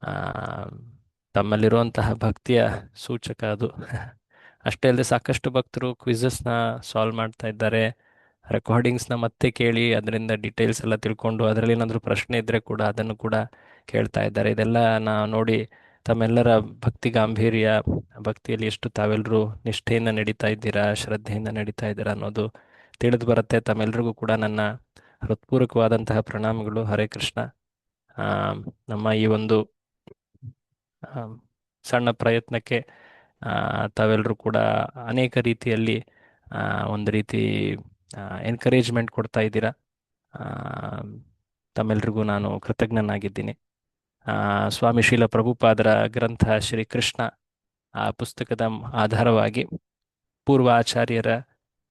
ಆ, ತಮ್ಮಲ್ಲಿರುವಂತಹ ಭಕ್ತಿಯ ಸೂಚಕ ಅದು. ಅಷ್ಟೇ ಅಲ್ಲದೆ ಸಾಕಷ್ಟು ಭಕ್ತರು ಕ್ವಿಝಸ್ನ ಸಾಲ್ವ್ ಮಾಡ್ತಾ ಇದ್ದಾರೆ. ರೆಕಾರ್ಡಿಂಗ್ಸ್ನ ಮತ್ತೆ ಕೇಳಿ ಅದರಿಂದ ಡೀಟೇಲ್ಸ್ ಎಲ್ಲ ತಿಳ್ಕೊಂಡು ಅದರಲ್ಲಿ ಏನಾದರೂ ಪ್ರಶ್ನೆ ಇದ್ದರೆ ಕೂಡ ಅದನ್ನು ಕೂಡ ಕೇಳ್ತಾ ಇದ್ದಾರೆ. ಇದೆಲ್ಲ ನೋಡಿ ತಮ್ಮೆಲ್ಲರ ಭಕ್ತಿ ಗಾಂಭೀರ್ಯ, ಭಕ್ತಿಯಲ್ಲಿ ಎಷ್ಟು ತಾವೆಲ್ಲರೂ ನಿಷ್ಠೆಯಿಂದ ನಡೀತಾ ಇದ್ದೀರಾ, ಶ್ರದ್ಧೆಯಿಂದ ನಡೀತಾ ಇದ್ದೀರಾ ಅನ್ನೋದು ತಿಳಿದು ಬರುತ್ತೆ. ತಮ್ಮೆಲ್ಲರಿಗೂ ಕೂಡ ನನ್ನ ಹೃತ್ಪೂರ್ವಕವಾದಂತಹ ಪ್ರಣಾಮಗಳು. ಹರೇ ಕೃಷ್ಣ. ಆ, ನಮ್ಮ ಈ ಒಂದು ಆ, ಸಣ್ಣ ಪ್ರಯತ್ನಕ್ಕೆ ತಾವೆಲ್ಲರೂ ಕೂಡ ಅನೇಕ ರೀತಿಯಲ್ಲಿ ಒಂದು ರೀತಿ ಎನ್ಕರೇಜ್ಮೆಂಟ್ ಕೊಡ್ತಾ ಇದ್ದೀರಾ. ಆ, ತಮ್ಮೆಲ್ರಿಗೂ ನಾನು ಕೃತಜ್ಞನಾಗಿದ್ದೀನಿ. ಸ್ವಾಮಿ ಶ್ರೀಲ ಪ್ರಭುಪಾದರ ಗ್ರಂಥ ಶ್ರೀ ಕೃಷ್ಣ ಆ ಪುಸ್ತಕದ ಆಧಾರವಾಗಿ ಪೂರ್ವ ಆಚಾರ್ಯರ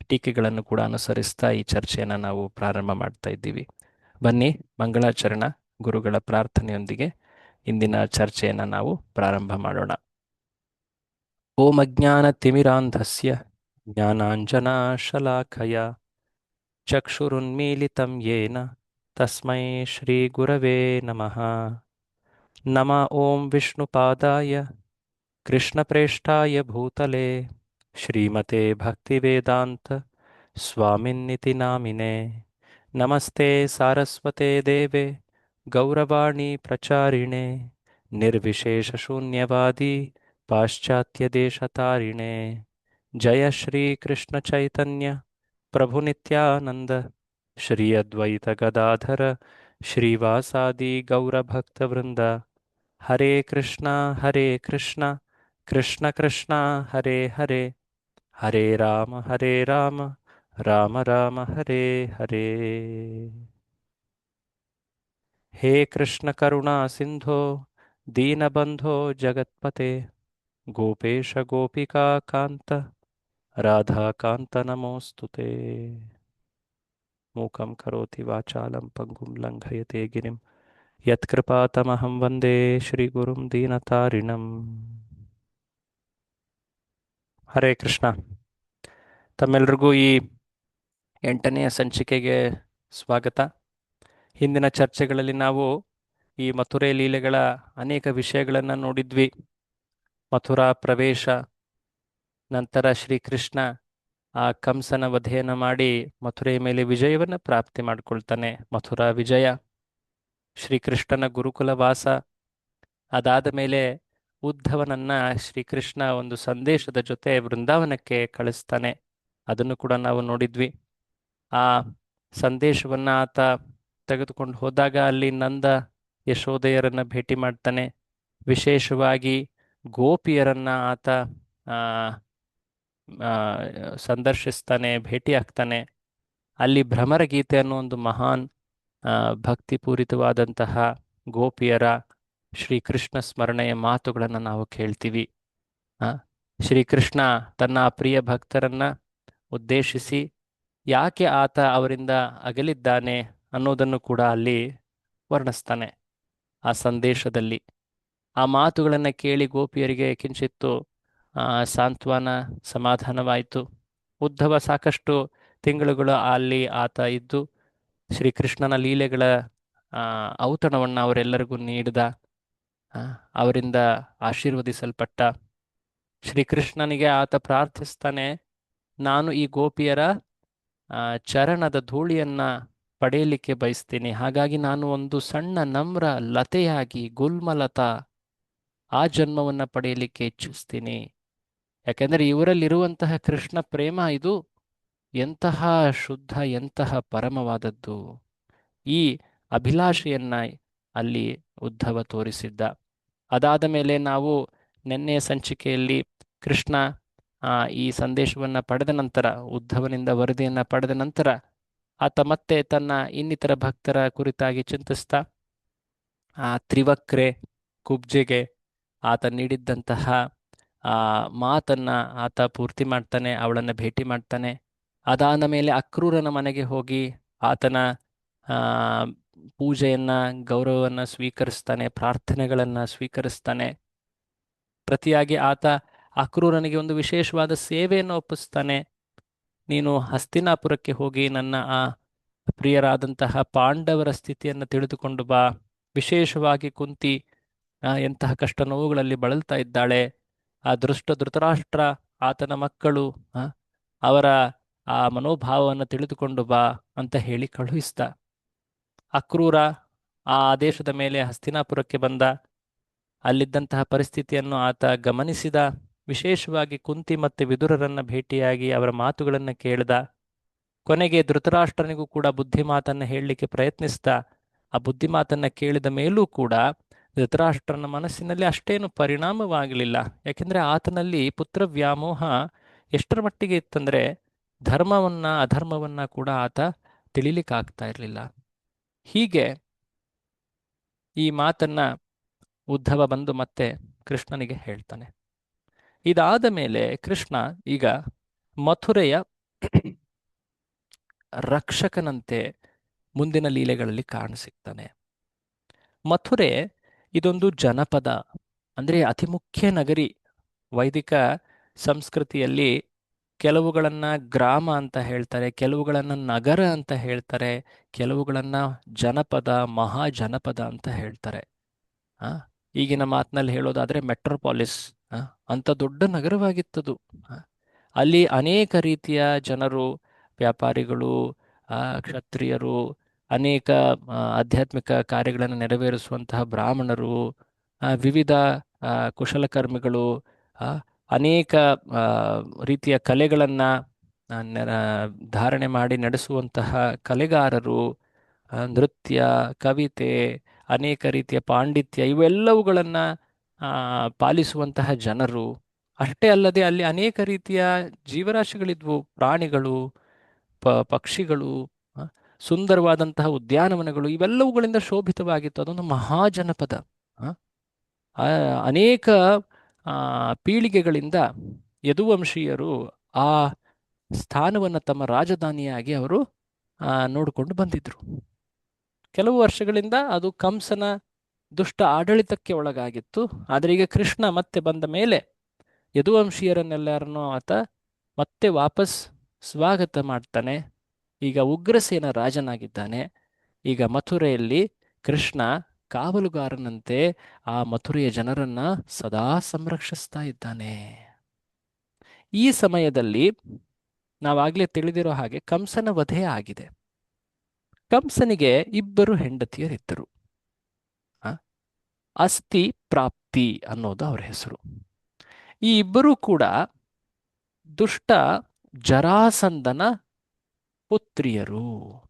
ಟೀಕೆಗಳನ್ನು ಕೂಡ ಅನುಸರಿಸ್ತಾ ಈ ಚರ್ಚೆಯನ್ನು ನಾವು ಪ್ರಾರಂಭ ಮಾಡ್ತಾ ಇದ್ದೀವಿ. ಬನ್ನಿ, ಮಂಗಳಾಚರಣ ಗುರುಗಳ ಪ್ರಾರ್ಥನೆಯೊಂದಿಗೆ ಇಂದಿನ ಚರ್ಚೆಯನ್ನು ನಾವು ಪ್ರಾರಂಭ ಮಾಡೋಣ. ಓಂ ಅಜ್ಞಾನತಿಮಿರಾಂಧಸ್ಯ ಜ್ಞಾನಾಂಜನಶಲಾಖಯ ಚಕ್ಷುರುನ್ಮೀಲಿತಂ ಯೇನ ತಸ್ಮೈ ಶ್ರೀಗುರವೇ ನಮಃ. ನಮಃ ಓಂ ವಿಷ್ಣುಪಾದಾಯ ಕೃಷ್ಣಪ್ರೇಷ್ಠಾಯ ಭೂತಲೆ ಶ್ರೀಮತೆ ಭಕ್ತಿವೇದಾಂತ ಸ್ವಾಮಿನ್ನಿತಿ ನಾಮಿನೆ. ನಮಸ್ತೆ ಸಾರಸ್ವತೆ ದೇವೆ ಗೌರವಾಣಿ ಪ್ರಚಾರಿಣೆ ನಿರ್ವಿಶೇಷಶೂನ್ಯವಾದಿ ಪಾಶ್ಚಾತ್ಯ ದೇಶತಾರಿಣೆ. ಜಯ ಶ್ರೀ ಕೃಷ್ಣ ಚೈತನ್ಯ ಪ್ರಭು ನಿತ್ಯಾನಂದ ಶ್ರೀ ಅದ್ವೈತ ಗದಾಧರ ಶ್ರೀವಾಸಾದಿ ಗೌರಭಕ್ತವೃಂದ. ಹರೇ ಕೃಷ್ಣ ಕೃಷ್ಣ ಕೃಷ್ಣ ಹರೇ ಹರೇ, ಹರೇ ರಾಮ ರಾಮ ರಾಮ ಹರೇ ಹರೇ. ಹೇ ಕೃಷ್ಣ ಕರುಣಾ ಸಿಂಧೋ ದೀನಬಂಧೋ ಜಗತ್ಪತೆ ಗೋಪೇಶ ಗೋಪಿಕಾ ಕಾಂತ ರಾಧಾಕಾಂತ ನಮೋಸ್ತುತೆ. ಮೂಕಂ ಕರೋತಿ ವಾಚಾಲಂ ಪಂಗುಂ ಲಂಘಯತೆ ಗಿರಿಂ ಯತ್ಕೃಪಾತಮಹಂ ವಂದೇ ಶ್ರೀಗುರುಂ ದೀನತಾರಿಣಂ. ಹರೇ ಕೃಷ್ಣ. ತಮ್ಮೆಲ್ರಿಗೂ ಈ 8ನೆಯ ಸಂಚಿಕೆಗೆ ಸ್ವಾಗತ. ಹಿಂದಿನ ಚರ್ಚೆಗಳಲ್ಲಿ ನಾವು ಈ ಮಥುರೆ ಲೀಲೆಗಳ ಅನೇಕ ವಿಷಯಗಳನ್ನು ನೋಡಿದ್ವಿ. ಮಥುರಾ ಪ್ರವೇಶ, ನಂತರ ಶ್ರೀಕೃಷ್ಣ ಆ ಕಂಸನ ವಧೆಯನ್ನು ಮಾಡಿ ಮಥುರೆಯ ಮೇಲೆ ವಿಜಯವನ್ನು ಪ್ರಾಪ್ತಿ ಮಾಡಿಕೊಳ್ತಾನೆ, ಮಥುರಾ ವಿಜಯ. ಶ್ರೀಕೃಷ್ಣನ ಗುರುಕುಲ ವಾಸ, ಅದಾದ ಮೇಲೆ ಉದ್ಧವನನ್ನ ಶ್ರೀಕೃಷ್ಣ ಒಂದು ಸಂದೇಶದ ಜೊತೆ ವೃಂದಾವನಕ್ಕೆ ಕಳಿಸ್ತಾನೆ. ಅದನ್ನು ಕೂಡ ನಾವು ನೋಡಿದ್ವಿ. ಆ ಸಂದೇಶವನ್ನ ಆತ ತೆಗೆದುಕೊಂಡು ಹೋದಾಗ ಅಲ್ಲಿ ನಂದ ಯಶೋದೆಯರನ್ನ ಭೇಟಿ ಮಾಡ್ತಾನೆ. ವಿಶೇಷವಾಗಿ ಗೋಪಿಯರನ್ನ ಆತ ಆ, ಆ, ಸಂದರ್ಶಿಸ್ತಾನೆ, ಭೇಟಿ ಆಗ್ತಾನೆ. ಅಲ್ಲಿ ಭ್ರಮರಗೀತೆ ಅನ್ನೋ ಒಂದು ಮಹಾನ್ ಭಕ್ತಿಪೂರಿತವಾದಂತಹ ಗೋಪಿಯರ ಶ್ರೀಕೃಷ್ಣ ಸ್ಮರಣೆಯ ಮಾತುಗಳನ್ನು ನಾವು ಕೇಳ್ತೀವಿ. ಶ್ರೀಕೃಷ್ಣ ತನ್ನ ಪ್ರಿಯ ಭಕ್ತರನ್ನ ಉದ್ದೇಶಿಸಿ ಯಾಕೆ ಆತ ಅವರಿಂದ ಅಗಲಿದ್ದಾನೆ ಅನ್ನೋದನ್ನು ಕೂಡ ಅಲ್ಲಿ ವರ್ಣಿಸ್ತಾನೆ ಆ ಸಂದೇಶದಲ್ಲಿ. ಆ ಮಾತುಗಳನ್ನು ಕೇಳಿ ಗೋಪಿಯರಿಗೆ ಕಿಂಚಿತ್ತು ಸಾಂತ್ವನ, ಸಮಾಧಾನವಾಯಿತು. ಉದ್ಧವ ಸಾಕಷ್ಟು ತಿಂಗಳುಗಳು ಅಲ್ಲಿ ಆತ ಇದ್ದು ಶ್ರೀಕೃಷ್ಣನ ಲೀಲೆಗಳ ಔತಣವನ್ನು ಅವರೆಲ್ಲರಿಗೂ ನೀಡಿದ, ಅವರಿಂದ ಆಶೀರ್ವದಿಸಲ್ಪಟ್ಟ. ಶ್ರೀಕೃಷ್ಣನಿಗೆ ಆತ ಪ್ರಾರ್ಥಿಸ್ತಾನೆ, ನಾನು ಈ ಗೋಪಿಯರ ಚರಣದ ಧೂಳಿಯನ್ನ ಪಡೆಯಲಿಕ್ಕೆ ಬಯಸ್ತೀನಿ. ಹಾಗಾಗಿ ನಾನು ಒಂದು ಸಣ್ಣ ನಮ್ರ ಲತೆಯಾಗಿ ಗುಲ್ಮಲತಾ ಆ ಜನ್ಮವನ್ನು ಪಡೆಯಲಿಕ್ಕೆ ಇಚ್ಛಿಸ್ತೀನಿ. ಯಾಕೆಂದರೆ ಇವರಲ್ಲಿರುವಂತಹ ಕೃಷ್ಣ ಪ್ರೇಮ ಇದು ಎಂತಹ ಶುದ್ಧ, ಎಂತಹ ಪರಮವಾದದ್ದು. ಈ ಅಭಿಲಾಷೆಯನ್ನ ಅಲ್ಲಿ ಉದ್ಧವ ತೋರಿಸಿದ್ದ. ಅದಾದ ಮೇಲೆ ನಾವು ನಿನ್ನೆಯ ಸಂಚಿಕೆಯಲ್ಲಿ ಕೃಷ್ಣ ಈ ಸಂದೇಶವನ್ನು ಪಡೆದ ನಂತರ, ಉದ್ಧವನಿಂದ ವರದಿಯನ್ನು ಪಡೆದ ನಂತರ ಆತ ಮತ್ತೆ ತನ್ನ ಇನ್ನಿತರ ಭಕ್ತರ ಕುರಿತಾಗಿ ಚಿಂತಿಸ್ತಾ ತ್ರಿವಕ್ರೆ ಕುಬ್ಜೆಗೆ ಆತ ನೀಡಿದ್ದಂತಹ ಮಾತನ್ನ ಆತ ಪೂರ್ತಿ ಮಾಡ್ತಾನೆ, ಅವಳನ್ನು ಭೇಟಿ ಮಾಡ್ತಾನೆ. ಅದಾದ ಮೇಲೆ ಅಕ್ರೂರನ ಮನೆಗೆ ಹೋಗಿ ಆತನ ಪೂಜೆಯನ್ನ, ಗೌರವವನ್ನ ಸ್ವೀಕರಿಸ್ತಾನೆ, ಪ್ರಾರ್ಥನೆಗಳನ್ನ ಸ್ವೀಕರಿಸ್ತಾನೆ. ಪ್ರತಿಯಾಗಿ ಆತ ಅಕ್ರೂರನಿಗೆ ಒಂದು ವಿಶೇಷವಾದ ಸೇವೆಯನ್ನು ಒಪ್ಪಿಸ್ತಾನೆ. ನೀನು ಹಸ್ತಿನಾಪುರಕ್ಕೆ ಹೋಗಿ ನನ್ನ ಆ ಪ್ರಿಯರಾದಂತಹ ಪಾಂಡವರ ಸ್ಥಿತಿಯನ್ನು ತಿಳಿದುಕೊಂಡು ಬಾ. ವಿಶೇಷವಾಗಿ ಕುಂತಿ ಎಂತಹ ಕಷ್ಟ ನೋವುಗಳಲ್ಲಿ ಬಳಲ್ತಾ ಇದ್ದಾಳೆ. ಆ ಧೃತರಾಷ್ಟ್ರ, ಆತನ ಮಕ್ಕಳು, ಆ, ಅವರ ಆ ಮನೋಭಾವವನ್ನು ತಿಳಿದುಕೊಂಡು ಬಾ ಅಂತ ಹೇಳಿ ಕಳುಹಿಸ್ದ. ಅಕ್ರೂರ ಆ ಆದೇಶದ ಮೇಲೆ ಹಸ್ತಿನಾಪುರಕ್ಕೆ ಬಂದ. ಅಲ್ಲಿದ್ದಂತಹ ಪರಿಸ್ಥಿತಿಯನ್ನು ಆತ ಗಮನಿಸಿದ. ವಿಶೇಷವಾಗಿ ಕುಂತಿ ಮತ್ತು ವಿದುರರನ್ನ ಭೇಟಿಯಾಗಿ ಅವರ ಮಾತುಗಳನ್ನು ಕೇಳಿದ. ಕೊನೆಗೆ ಧೃತರಾಷ್ಟ್ರನಿಗೂ ಕೂಡ ಬುದ್ಧಿಮಾತನ್ನು ಹೇಳಲಿಕ್ಕೆ ಪ್ರಯತ್ನಿಸಿದ. ಆ ಬುದ್ಧಿಮಾತನ್ನು ಕೇಳಿದ ಮೇಲೂ ಕೂಡ ಧೃತರಾಷ್ಟ್ರನ ಮನಸ್ಸಿನಲ್ಲಿ ಅಷ್ಟೇನು ಪರಿಣಾಮವಾಗಲಿಲ್ಲ. ಯಾಕೆಂದರೆ ಆತನಲ್ಲಿ ಪುತ್ರ ವ್ಯಾಮೋಹ ಎಷ್ಟರ ಮಟ್ಟಿಗೆ ಇತ್ತಂದರೆ ಧರ್ಮವನ್ನ ಅಧರ್ಮವನ್ನ ಕೂಡ ಆತ ತಿಳಿಲಿಕ್ಕಾಗ್ತಾ ಇರಲಿಲ್ಲ. ಹೀಗೆ ಈ ಮಾತನ್ನ ಉದ್ಧವ ಬಂದು ಮತ್ತೆ ಕೃಷ್ಣನಿಗೆ ಹೇಳ್ತಾನೆ. ಇದಾದ ಮೇಲೆ ಕೃಷ್ಣ ಈಗ ಮಥುರೆಯ ರಕ್ಷಕನಂತೆ ಮುಂದಿನ ಲೀಲೆಗಳಲ್ಲಿ ಕಾಣಸಿಗ್ತಾನೆ. ಮಥುರೆ ಇದೊಂದು ಜನಪದ, ಅಂದರೆ ಅತಿ ಮುಖ್ಯ ನಗರಿ. ವೈದಿಕ ಸಂಸ್ಕೃತಿಯಲ್ಲಿ ಕೆಲವುಗಳನ್ನು ಗ್ರಾಮ ಅಂತ ಹೇಳ್ತಾರೆ, ಕೆಲವುಗಳನ್ನು ನಗರ ಅಂತ ಹೇಳ್ತಾರೆ, ಕೆಲವುಗಳನ್ನು ಜನಪದ, ಮಹಾಜನಪದ ಅಂತ ಹೇಳ್ತಾರೆ. ಆ ಈಗಿನ ಮಾತಿನಲ್ಲಿ ಹೇಳೋದಾದರೆ ಮೆಟ್ರೋಪಾಲಿಸ್ ಅಂತ ದೊಡ್ಡ ನಗರವಾಗಿತ್ತದು. ಅಲ್ಲಿ ಅನೇಕ ರೀತಿಯ ಜನರು, ವ್ಯಾಪಾರಿಗಳು, ಕ್ಷತ್ರಿಯರು, ಅನೇಕ ಆಧ್ಯಾತ್ಮಿಕ ಕಾರ್ಯಗಳನ್ನು ನೆರವೇರಿಸುವಂತಹ ಬ್ರಾಹ್ಮಣರು, ವಿವಿಧ ಕುಶಲಕರ್ಮಿಗಳು, ಅನೇಕ ರೀತಿಯ ಕಲೆಗಳನ್ನು ಧಾರಣೆ ಮಾಡಿ ನಡೆಸುವಂತಹ ಕಲೆಗಾರರು, ನೃತ್ಯ, ಕವಿತೆ, ಅನೇಕ ರೀತಿಯ ಪಾಂಡಿತ್ಯ, ಇವೆಲ್ಲವುಗಳನ್ನು ಪಾಲಿಸುವಂತಹ ಜನರು. ಅಷ್ಟೇ ಅಲ್ಲದೆ ಅಲ್ಲಿ ಅನೇಕ ರೀತಿಯ ಜೀವರಾಶಿಗಳಿದ್ವು, ಪ್ರಾಣಿಗಳು, ಪಕ್ಷಿಗಳು, ಸುಂದರವಾದಂತಹ ಉದ್ಯಾನವನಗಳು, ಇವೆಲ್ಲವುಗಳಿಂದ ಶೋಭಿತವಾಗಿತ್ತು. ಅದೊಂದು ಮಹಾಜನಪದ. ಅನೇಕ ಪೀಳಿಗೆಗಳಿಂದ ಯದುವಂಶೀಯರು ಆ ಸ್ಥಾನವನ್ನು ತಮ್ಮ ರಾಜಧಾನಿಯಾಗಿ ಅವರು ನೋಡಿಕೊಂಡು ಬಂದಿದ್ರು. ಕೆಲವು ವರ್ಷಗಳಿಂದ ಅದು ಕಂಸನ ದುಷ್ಟ ಆಡಳಿತಕ್ಕೆ ಒಳಗಾಗಿತ್ತು. ಆದರೆ ಈಗ ಕೃಷ್ಣ ಮತ್ತೆ ಬಂದ ಮೇಲೆ ಯದುವಂಶೀಯರನ್ನೆಲ್ಲರನ್ನೂ ಆತ ಮತ್ತೆ ವಾಪಸ್ ಸ್ವಾಗತ ಮಾಡ್ತಾನೆ. ಈಗ ಉಗ್ರಸೇನ ರಾಜನಾಗಿದ್ದಾನೆ. ಈಗ ಮಥುರೆಯಲ್ಲಿ ಕೃಷ್ಣ ಕಾವಲುಗಾರನಂತೆ ಆ ಮಥುರೆಯ ಜನರನ್ನ ಸದಾ ಸಂರಕ್ಷಿಸ್ತಾ ಇದ್ದಾನೆ. ಈ ಸಮಯದಲ್ಲಿ ನಾವಾಗಲೇ ತಿಳಿದಿರೋ ಹಾಗೆ ಕಂಸನ ವಧೆ ಆಗಿದೆ. ಕಂಸನಿಗೆ ಇಬ್ಬರು ಹೆಂಡತಿಯರಿದ್ದರು. ಅಸ್ತಿ, ಪ್ರಾಪ್ತಿ ಅನ್ನೋದು ಅವರ ಹೆಸರು. ಈ ಇಬ್ಬರೂ ಕೂಡ ದುಷ್ಟ ಜರಾಸಂಧನ ಪುತ್ರಿಯರು.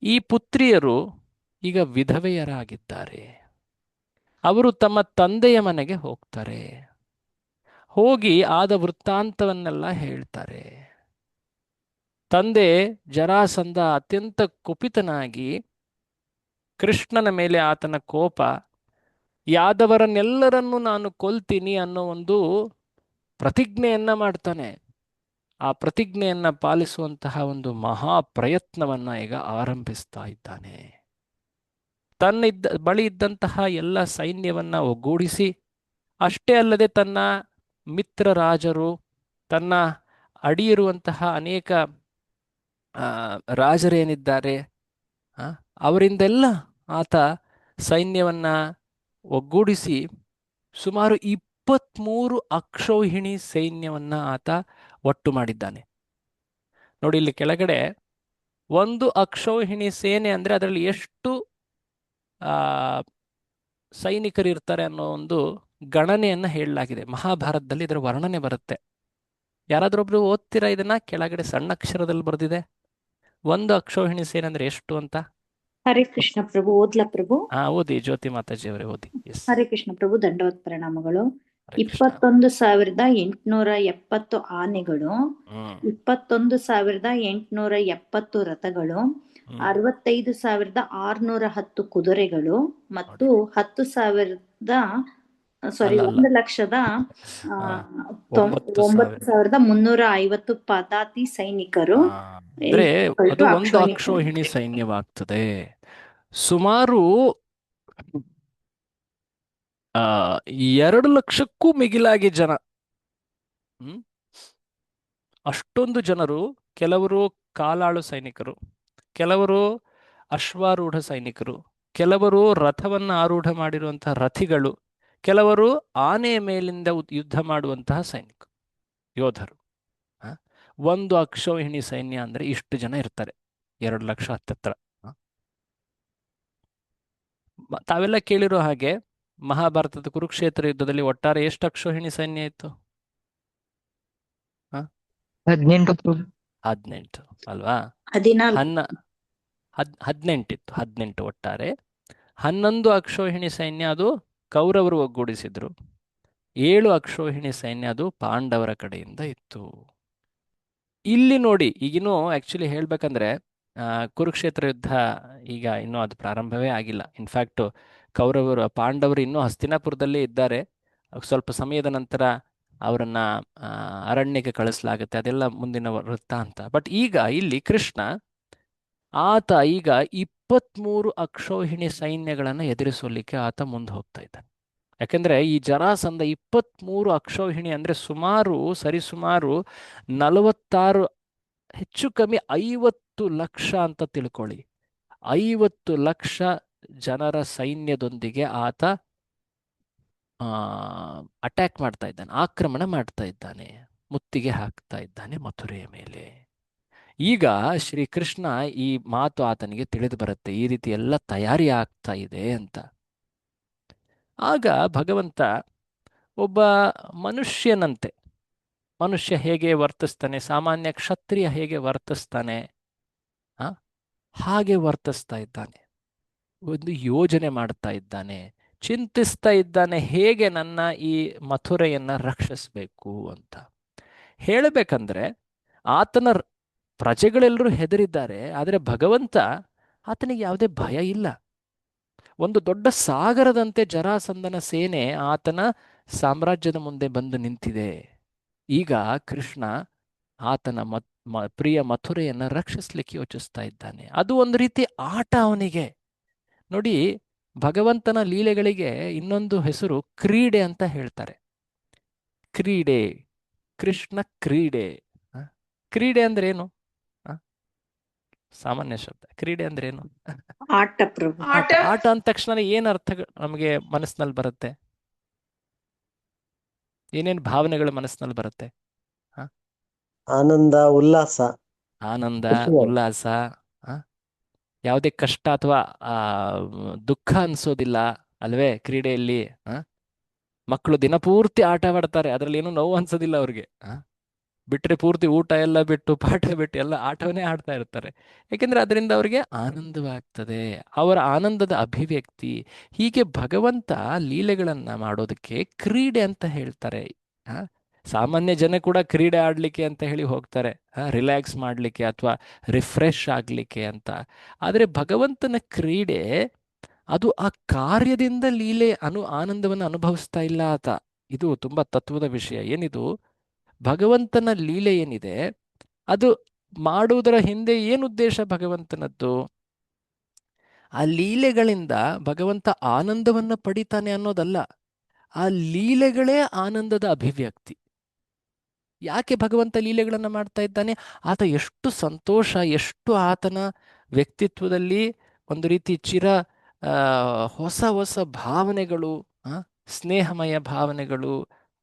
ಈ ಪುತ್ರಿಯರು ಈಗ ವಿಧವೆಯರಾಗಿದ್ದಾರೆ. ಅವರು ತಮ್ಮ ತಂದೆಯ ಮನೆಗೆ ಹೋಗ್ತಾರೆ. ಹೋಗಿ ಆದ ವೃತ್ತಾಂತವನ್ನೆಲ್ಲ ಹೇಳ್ತಾರೆ. ತಂದೆ ಜರಾಸಂಧ ಅತ್ಯಂತ ಕುಪಿತನಾಗಿ ಕೃಷ್ಣನ ಮೇಲೆ ಆತನ ಕೋಪ, ಯಾದವರನ್ನೆಲ್ಲರನ್ನೂ ನಾನು ಕೊಲ್ತೀನಿ ಅನ್ನೋ ಒಂದು ಪ್ರತಿಜ್ಞೆಯನ್ನ ಮಾಡ್ತಾನೆ. ಆ ಪ್ರತಿಜ್ಞೆಯನ್ನ ಪಾಲಿಸುವಂತಹ ಒಂದು ಮಹಾ ಪ್ರಯತ್ನವನ್ನ ಈಗ ಆರಂಭಿಸ್ತಾ ಇದ್ದಾನೆ. ಬಳಿ ಇದ್ದಂತಹ ಎಲ್ಲ ಸೈನ್ಯವನ್ನ ಒಗ್ಗೂಡಿಸಿ, ಅಷ್ಟೇ ಅಲ್ಲದೆ ತನ್ನ ಮಿತ್ರ ರಾಜರು, ತನ್ನ ಅಡಿಯಿರುವಂತಹ ಅನೇಕ ರಾಜರೇನಿದ್ದಾರೆ ಅವರಿಂದೆಲ್ಲ ಆತ ಸೈನ್ಯವನ್ನ ಒಗ್ಗೂಡಿಸಿ ಸುಮಾರು 23 ಅಕ್ಷೌಹಿಣಿ ಸೈನ್ಯವನ್ನ ಆತ ಒಟ್ಟು ಮಾಡಿದ್ದಾನೆ. ನೋಡಿ, ಇಲ್ಲಿ ಕೆಳಗಡೆ ಒಂದು ಅಕ್ಷೌಹಿಣಿ ಸೇನೆ ಅಂದ್ರೆ ಅದರಲ್ಲಿ ಎಷ್ಟು ಸೈನಿಕರಿರ್ತಾರೆ ಅನ್ನೋ ಒಂದು ಗಣನೆಯನ್ನ ಹೇಳಲಾಗಿದೆ. ಮಹಾಭಾರತದಲ್ಲಿ ಇದರ ವರ್ಣನೆ ಬರುತ್ತೆ. ಯಾರಾದ್ರೊಬ್ರು ಓದ್ತೀರಾ ಇದನ್ನ? ಕೆಳಗಡೆ ಸಣ್ಣ ಅಕ್ಷರದಲ್ಲಿ ಬರೆದಿದೆ. ಒಂದು ಅಕ್ಷೌಹಿಣಿ ಸೇನೆ ಅಂದ್ರೆ ಎಷ್ಟು ಅಂತ. ಹರೇ ಕೃಷ್ಣ ಪ್ರಭು. ಓದ್ಲಾ ಪ್ರಭು? ಓದಿ ಜ್ಯೋತಿ ಮಾತಾಜಿ ಅವರೇ, ಓದಿ. ಹರೇ ಕೃಷ್ಣ ಪ್ರಭು, ದಂಡವತ್ ಪ್ರಣಾಮಗಳು. 21,870 ಆನೆಗಳು, 21,870 ರಥಗಳು, 65,610 ಕುದುರೆಗಳು ಮತ್ತು 1,09,350 ಪದಾತಿ ಸೈನಿಕರು. ಅಂದ್ರೆ ಅದು ಒಂದು ಅಕ್ಷೌಹಿಣಿ ಸೈನ್ಯವಾಗ್ತದೆ. ಸುಮಾರು 2 ಲಕ್ಷಕ್ಕೂ ಮಿಗಿಲಾಗಿ ಜನ. ಅಷ್ಟೊಂದು ಜನರು. ಕೆಲವರು ಕಾಲಾಳು ಸೈನಿಕರು, ಕೆಲವರು ಅಶ್ವಾರೂಢ ಸೈನಿಕರು, ಕೆಲವರು ರಥವನ್ನು ಆರೂಢ ಮಾಡಿರುವಂತಹ ರಥಿಗಳು, ಕೆಲವರು ಆನೆಯ ಮೇಲಿಂದ ಯುದ್ಧ ಮಾಡುವಂತಹ ಸೈನಿಕರು, ಯೋಧರು. ಆ, ಒಂದು ಅಕ್ಷೌಹಿಣಿ ಸೈನ್ಯ ಅಂದ್ರೆ ಇಷ್ಟು ಜನ ಇರ್ತಾರೆ, 2 ಲಕ್ಷ ಹತ್ತತ್ರ. ಆ, ತಾವೆಲ್ಲ ಕೇಳಿರೋ ಹಾಗೆ ಮಹಾಭಾರತದ ಕುರುಕ್ಷೇತ್ರ ಯುದ್ಧದಲ್ಲಿ ಒಟ್ಟಾರೆ ಎಷ್ಟು ಅಕ್ಷೌಹಿಣಿ ಸೈನ್ಯ ಇತ್ತು? 18 ಪ್ರಭು. 18 ಅಲ್ವಾ? 14. 18 18 ಒಟ್ಟಾರೆ. 11 ಅಕ್ಷೌಹಿಣಿ ಸೈನ್ಯ ಅದು ಕೌರವರು ಒಗ್ಗೂಡಿಸಿದ್ರು. 7 ಅಕ್ಷೌಹಿಣಿ ಸೈನ್ಯ ಅದು ಪಾಂಡವರ ಕಡೆಯಿಂದ ಇತ್ತು. ಇಲ್ಲಿ ನೋಡಿ, ಈಗಿನ್ನೂ ಆಕ್ಚುಲಿ ಹೇಳ್ಬೇಕಂದ್ರೆ ಕುರುಕ್ಷೇತ್ರ ಯುದ್ಧ ಈಗ ಇನ್ನೂ ಅದು ಪ್ರಾರಂಭವೇ ಆಗಿಲ್ಲ. ಇನ್ಫ್ಯಾಕ್ಟ್ ಕೌರವರು ಪಾಂಡವರು ಇನ್ನೂ ಹಸ್ತಿನಾಪುರದಲ್ಲೇ ಇದ್ದಾರೆ. ಸ್ವಲ್ಪ ಸಮಯದ ನಂತರ ಅವರನ್ನ ಅರಣ್ಯಕ್ಕೆ ಕಳಿಸಲಾಗುತ್ತೆ, ಅದೆಲ್ಲ ಮುಂದಿನ ವೃತ್ತಾಂತ. ಬಟ್ ಈಗ ಇಲ್ಲಿ ಕೃಷ್ಣ ಆತ ಈಗ 23 ಅಕ್ಷೌಹಿಣಿ ಸೈನ್ಯಗಳನ್ನು ಎದುರಿಸಲಿಕ್ಕೆ ಆತ ಮುಂದೆ ಹೋಗ್ತಾ ಇದ್ದಾನೆ. ಯಾಕೆಂದ್ರೆ ಈ ಜರಾಸಂಧ 23 ಅಕ್ಷೌಹಿಣಿ ಅಂದ್ರೆ ಸರಿಸುಮಾರು 46, ಹೆಚ್ಚು ಕಮ್ಮಿ 50 ಲಕ್ಷ ಅಂತ ತಿಳ್ಕೊಳ್ಳಿ. 50 ಲಕ್ಷ ಜನರ ಸೈನ್ಯದೊಂದಿಗೆ ಆತ ಅಟ್ಯಾಕ್ ಮಾಡ್ತಾ ಇದ್ದಾನೆ, ಆಕ್ರಮಣ ಮಾಡ್ತಾ ಇದ್ದಾನೆ, ಮುತ್ತಿಗೆ ಹಾಕ್ತಾ ಇದ್ದಾನೆ ಮಥುರೆಯ ಮೇಲೆ. ಈಗ ಶ್ರೀಕೃಷ್ಣ ಈ ಮಾತು ಆತನಿಗೆ ತಿಳಿದು ಬರುತ್ತೆ, ಈ ರೀತಿ ಎಲ್ಲ ತಯಾರಿ ಆಗ್ತಾ ಇದೆ ಅಂತ. ಆಗ ಭಗವಂತ ಒಬ್ಬ ಮನುಷ್ಯನಂತೆ, ಮನುಷ್ಯ ಹೇಗೆ ವರ್ತಿಸ್ತಾನೆ, ಸಾಮಾನ್ಯ ಕ್ಷತ್ರಿಯ ಹೇಗೆ ವರ್ತಿಸ್ತಾನೆ, ಹಾಗೆ ವರ್ತಿಸ್ತಾ ಇದ್ದಾನೆ. ಒಂದು ಯೋಜನೆ ಮಾಡ್ತಾ ಇದ್ದಾನೆ, ಚಿಂತಿಸ್ತಾ ಇದ್ದಾನೆ, ಹೇಗೆ ನನ್ನ ಈ ಮಥುರೆಯನ್ನ ರಕ್ಷಿಸಬೇಕು ಅಂತ. ಹೇಳಬೇಕಂದ್ರೆ ಆತನ ಪ್ರಜೆಗಳೆಲ್ಲರೂ ಹೆದರಿದ್ದಾರೆ, ಆದರೆ ಭಗವಂತ ಆತನಿಗೆ ಯಾವುದೇ ಭಯ ಇಲ್ಲ. ಒಂದು ದೊಡ್ಡ ಸಾಗರದಂತೆ ಜರಾಸಂಧನ ಸೇನೆ ಆತನ ಸಾಮ್ರಾಜ್ಯದ ಮುಂದೆ ಬಂದು ನಿಂತಿದೆ. ಈಗ ಕೃಷ್ಣ ಆತನ ಪ್ರಿಯ ಮಥುರೆಯನ್ನ ರಕ್ಷಿಸ್ಲಿಕ್ಕೆ ಯೋಚಿಸ್ತಾ ಇದ್ದಾನೆ. ಅದು ಒಂದು ರೀತಿ ಆಟ ಅವನಿಗೆ. ನೋಡಿ, ಭಗವಂತನ ಲೀಲೆಗಳಿಗೆ ಇನ್ನೊಂದು ಹೆಸರು ಕ್ರೀಡೆ ಅಂತ ಹೇಳ್ತಾರೆ. ಕ್ರೀಡೆ, ಕೃಷ್ಣ ಕ್ರೀಡೆ. ಕ್ರೀಡೆ ಅಂದ್ರೆ ಏನು? ಸಾಮಾನ್ಯ ಶಬ್ದ. ಕ್ರೀಡೆ ಅಂದ್ರೆ ಏನು? ಆಟ ಪ್ರಭು. ಆಟ. ಆಟ ಅಂದ ತಕ್ಷಣ ಏನ್ ಅರ್ಥ ನಮಗೆ ಮನಸ್ಸಿನಲ್ಲಿ ಬರುತ್ತೆ? ಏನೇನ್ ಭಾವನೆಗಳು ಮನಸ್ಸಿನಲ್ಲಿ ಬರುತ್ತೆ? ಆನಂದ, ಉಲ್ಲಾಸ. ಆನಂದ, ಉಲ್ಲಾಸ, ಯಾವುದೇ ಕಷ್ಟ ಅಥವಾ ದುಃಖ ಅನ್ಸೋದಿಲ್ಲ ಅಲ್ವೇ ಕ್ರೀಡೆಯಲ್ಲಿ? ಮಕ್ಕಳು ದಿನಪೂರ್ತಿ ಆಟವಾಡ್ತಾರೆ, ಅದ್ರಲ್ಲಿ ಏನೂ ನೋವು ಅನ್ಸೋದಿಲ್ಲ ಅವ್ರಿಗೆ. ಬಿಟ್ರೆ ಪೂರ್ತಿ ಊಟ ಎಲ್ಲ ಬಿಟ್ಟು, ಪಾಠ ಬಿಟ್ಟು ಎಲ್ಲ ಆಟವನ್ನೇ ಆಡ್ತಾ ಇರ್ತಾರೆ. ಯಾಕೆಂದ್ರೆ ಅದರಿಂದ ಅವರಿಗೆ ಆನಂದವಾಗ್ತದೆ, ಅವರ ಆನಂದದ ಅಭಿವ್ಯಕ್ತಿ. ಹೀಗೆ ಭಗವಂತ ಲೀಲೆಗಳನ್ನ ಮಾಡೋದಕ್ಕೆ ಕ್ರೀಡೆ ಅಂತ ಹೇಳ್ತಾರೆ. ಸಾಮಾನ್ಯ ಜನ ಕೂಡ ಕ್ರೀಡೆ ಆಡ್ಲಿಕ್ಕೆ ಅಂತ ಹೇಳಿ ಹೋಗ್ತಾರೆ, ರಿಲ್ಯಾಕ್ಸ್ ಮಾಡ್ಲಿಕ್ಕೆ ಅಥವಾ ರಿಫ್ರೆಶ್ ಆಗ್ಲಿಕ್ಕೆ ಅಂತ. ಆದರೆ ಭಗವಂತನ ಕ್ರೀಡೆ ಅದು ಆ ಕಾರ್ಯದಿಂದ ಲೀಲೆ ಆನಂದವನ್ನು ಅನುಭವಿಸ್ತಾ ಇಲ್ಲ ಆತ. ಇದು ತುಂಬಾ ತತ್ವದ ವಿಷಯ. ಏನಿದು? ಭಗವಂತನ ಲೀಲೆ ಏನಿದೆ ಅದು ಮಾಡುವುದರ ಹಿಂದೆ ಏನು ಉದ್ದೇಶ ಭಗವಂತನದ್ದು? ಆ ಲೀಲೆಗಳಿಂದ ಭಗವಂತ ಆನಂದವನ್ನ ಪಡಿತಾನೆ ಅನ್ನೋದಲ್ಲ, ಆ ಲೀಲೆಗಳೇ ಆನಂದದ ಅಭಿವ್ಯಕ್ತಿ. ಯಾಕೆ ಭಗವಂತ ಲೀಲೆಗಳನ್ನು ಮಾಡ್ತಾ ಇದ್ದಾನೆ? ಆತ ಎಷ್ಟು ಸಂತೋಷ, ಎಷ್ಟು ಆತನ ವ್ಯಕ್ತಿತ್ವದಲ್ಲಿ ಒಂದು ರೀತಿ ಹೊಸ ಹೊಸ ಭಾವನೆಗಳು, ಸ್ನೇಹಮಯ ಭಾವನೆಗಳು,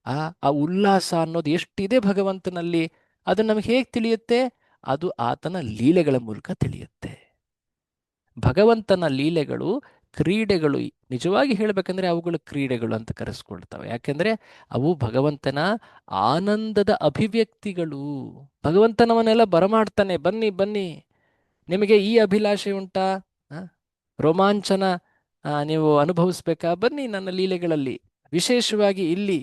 ಆ ಉಲ್ಲಾಸ ಅನ್ನೋದು ಎಷ್ಟಿದೆ ಭಗವಂತನಲ್ಲಿ. ಅದು ನಮಗೆ ಹೇಗೆ ತಿಳಿಯುತ್ತೆ? ಅದು ಆತನ ಲೀಲೆಗಳ ಮೂಲಕ ತಿಳಿಯುತ್ತೆ. ಭಗವಂತನ ಲೀಲೆಗಳು ಕ್ರೀಡೆಗಳು. ನಿಜವಾಗಿ ಹೇಳಬೇಕಂದ್ರೆ ಅವುಗಳು ಕ್ರೀಡೆಗಳು ಅಂತ ಕರೆಸ್ಕೊಳ್ತವೆ. ಯಾಕೆಂದ್ರೆ ಅವು ಭಗವಂತನ ಆನಂದದ ಅಭಿವ್ಯಕ್ತಿಗಳು. ಭಗವಂತನವನ್ನೆಲ್ಲ ಬರಮಾಡ್ತಾನೆ, ಬನ್ನಿ ಬನ್ನಿ, ನಿಮಗೆ ಈ ಅಭಿಲಾಷೆ ಉಂಟಾ, ರೋಮಾಂಚನ ನೀವು ಅನುಭವಿಸ್ಬೇಕಾ, ಬನ್ನಿ ನನ್ನ ಲೀಲೆಗಳಲ್ಲಿ. ವಿಶೇಷವಾಗಿ ಇಲ್ಲಿ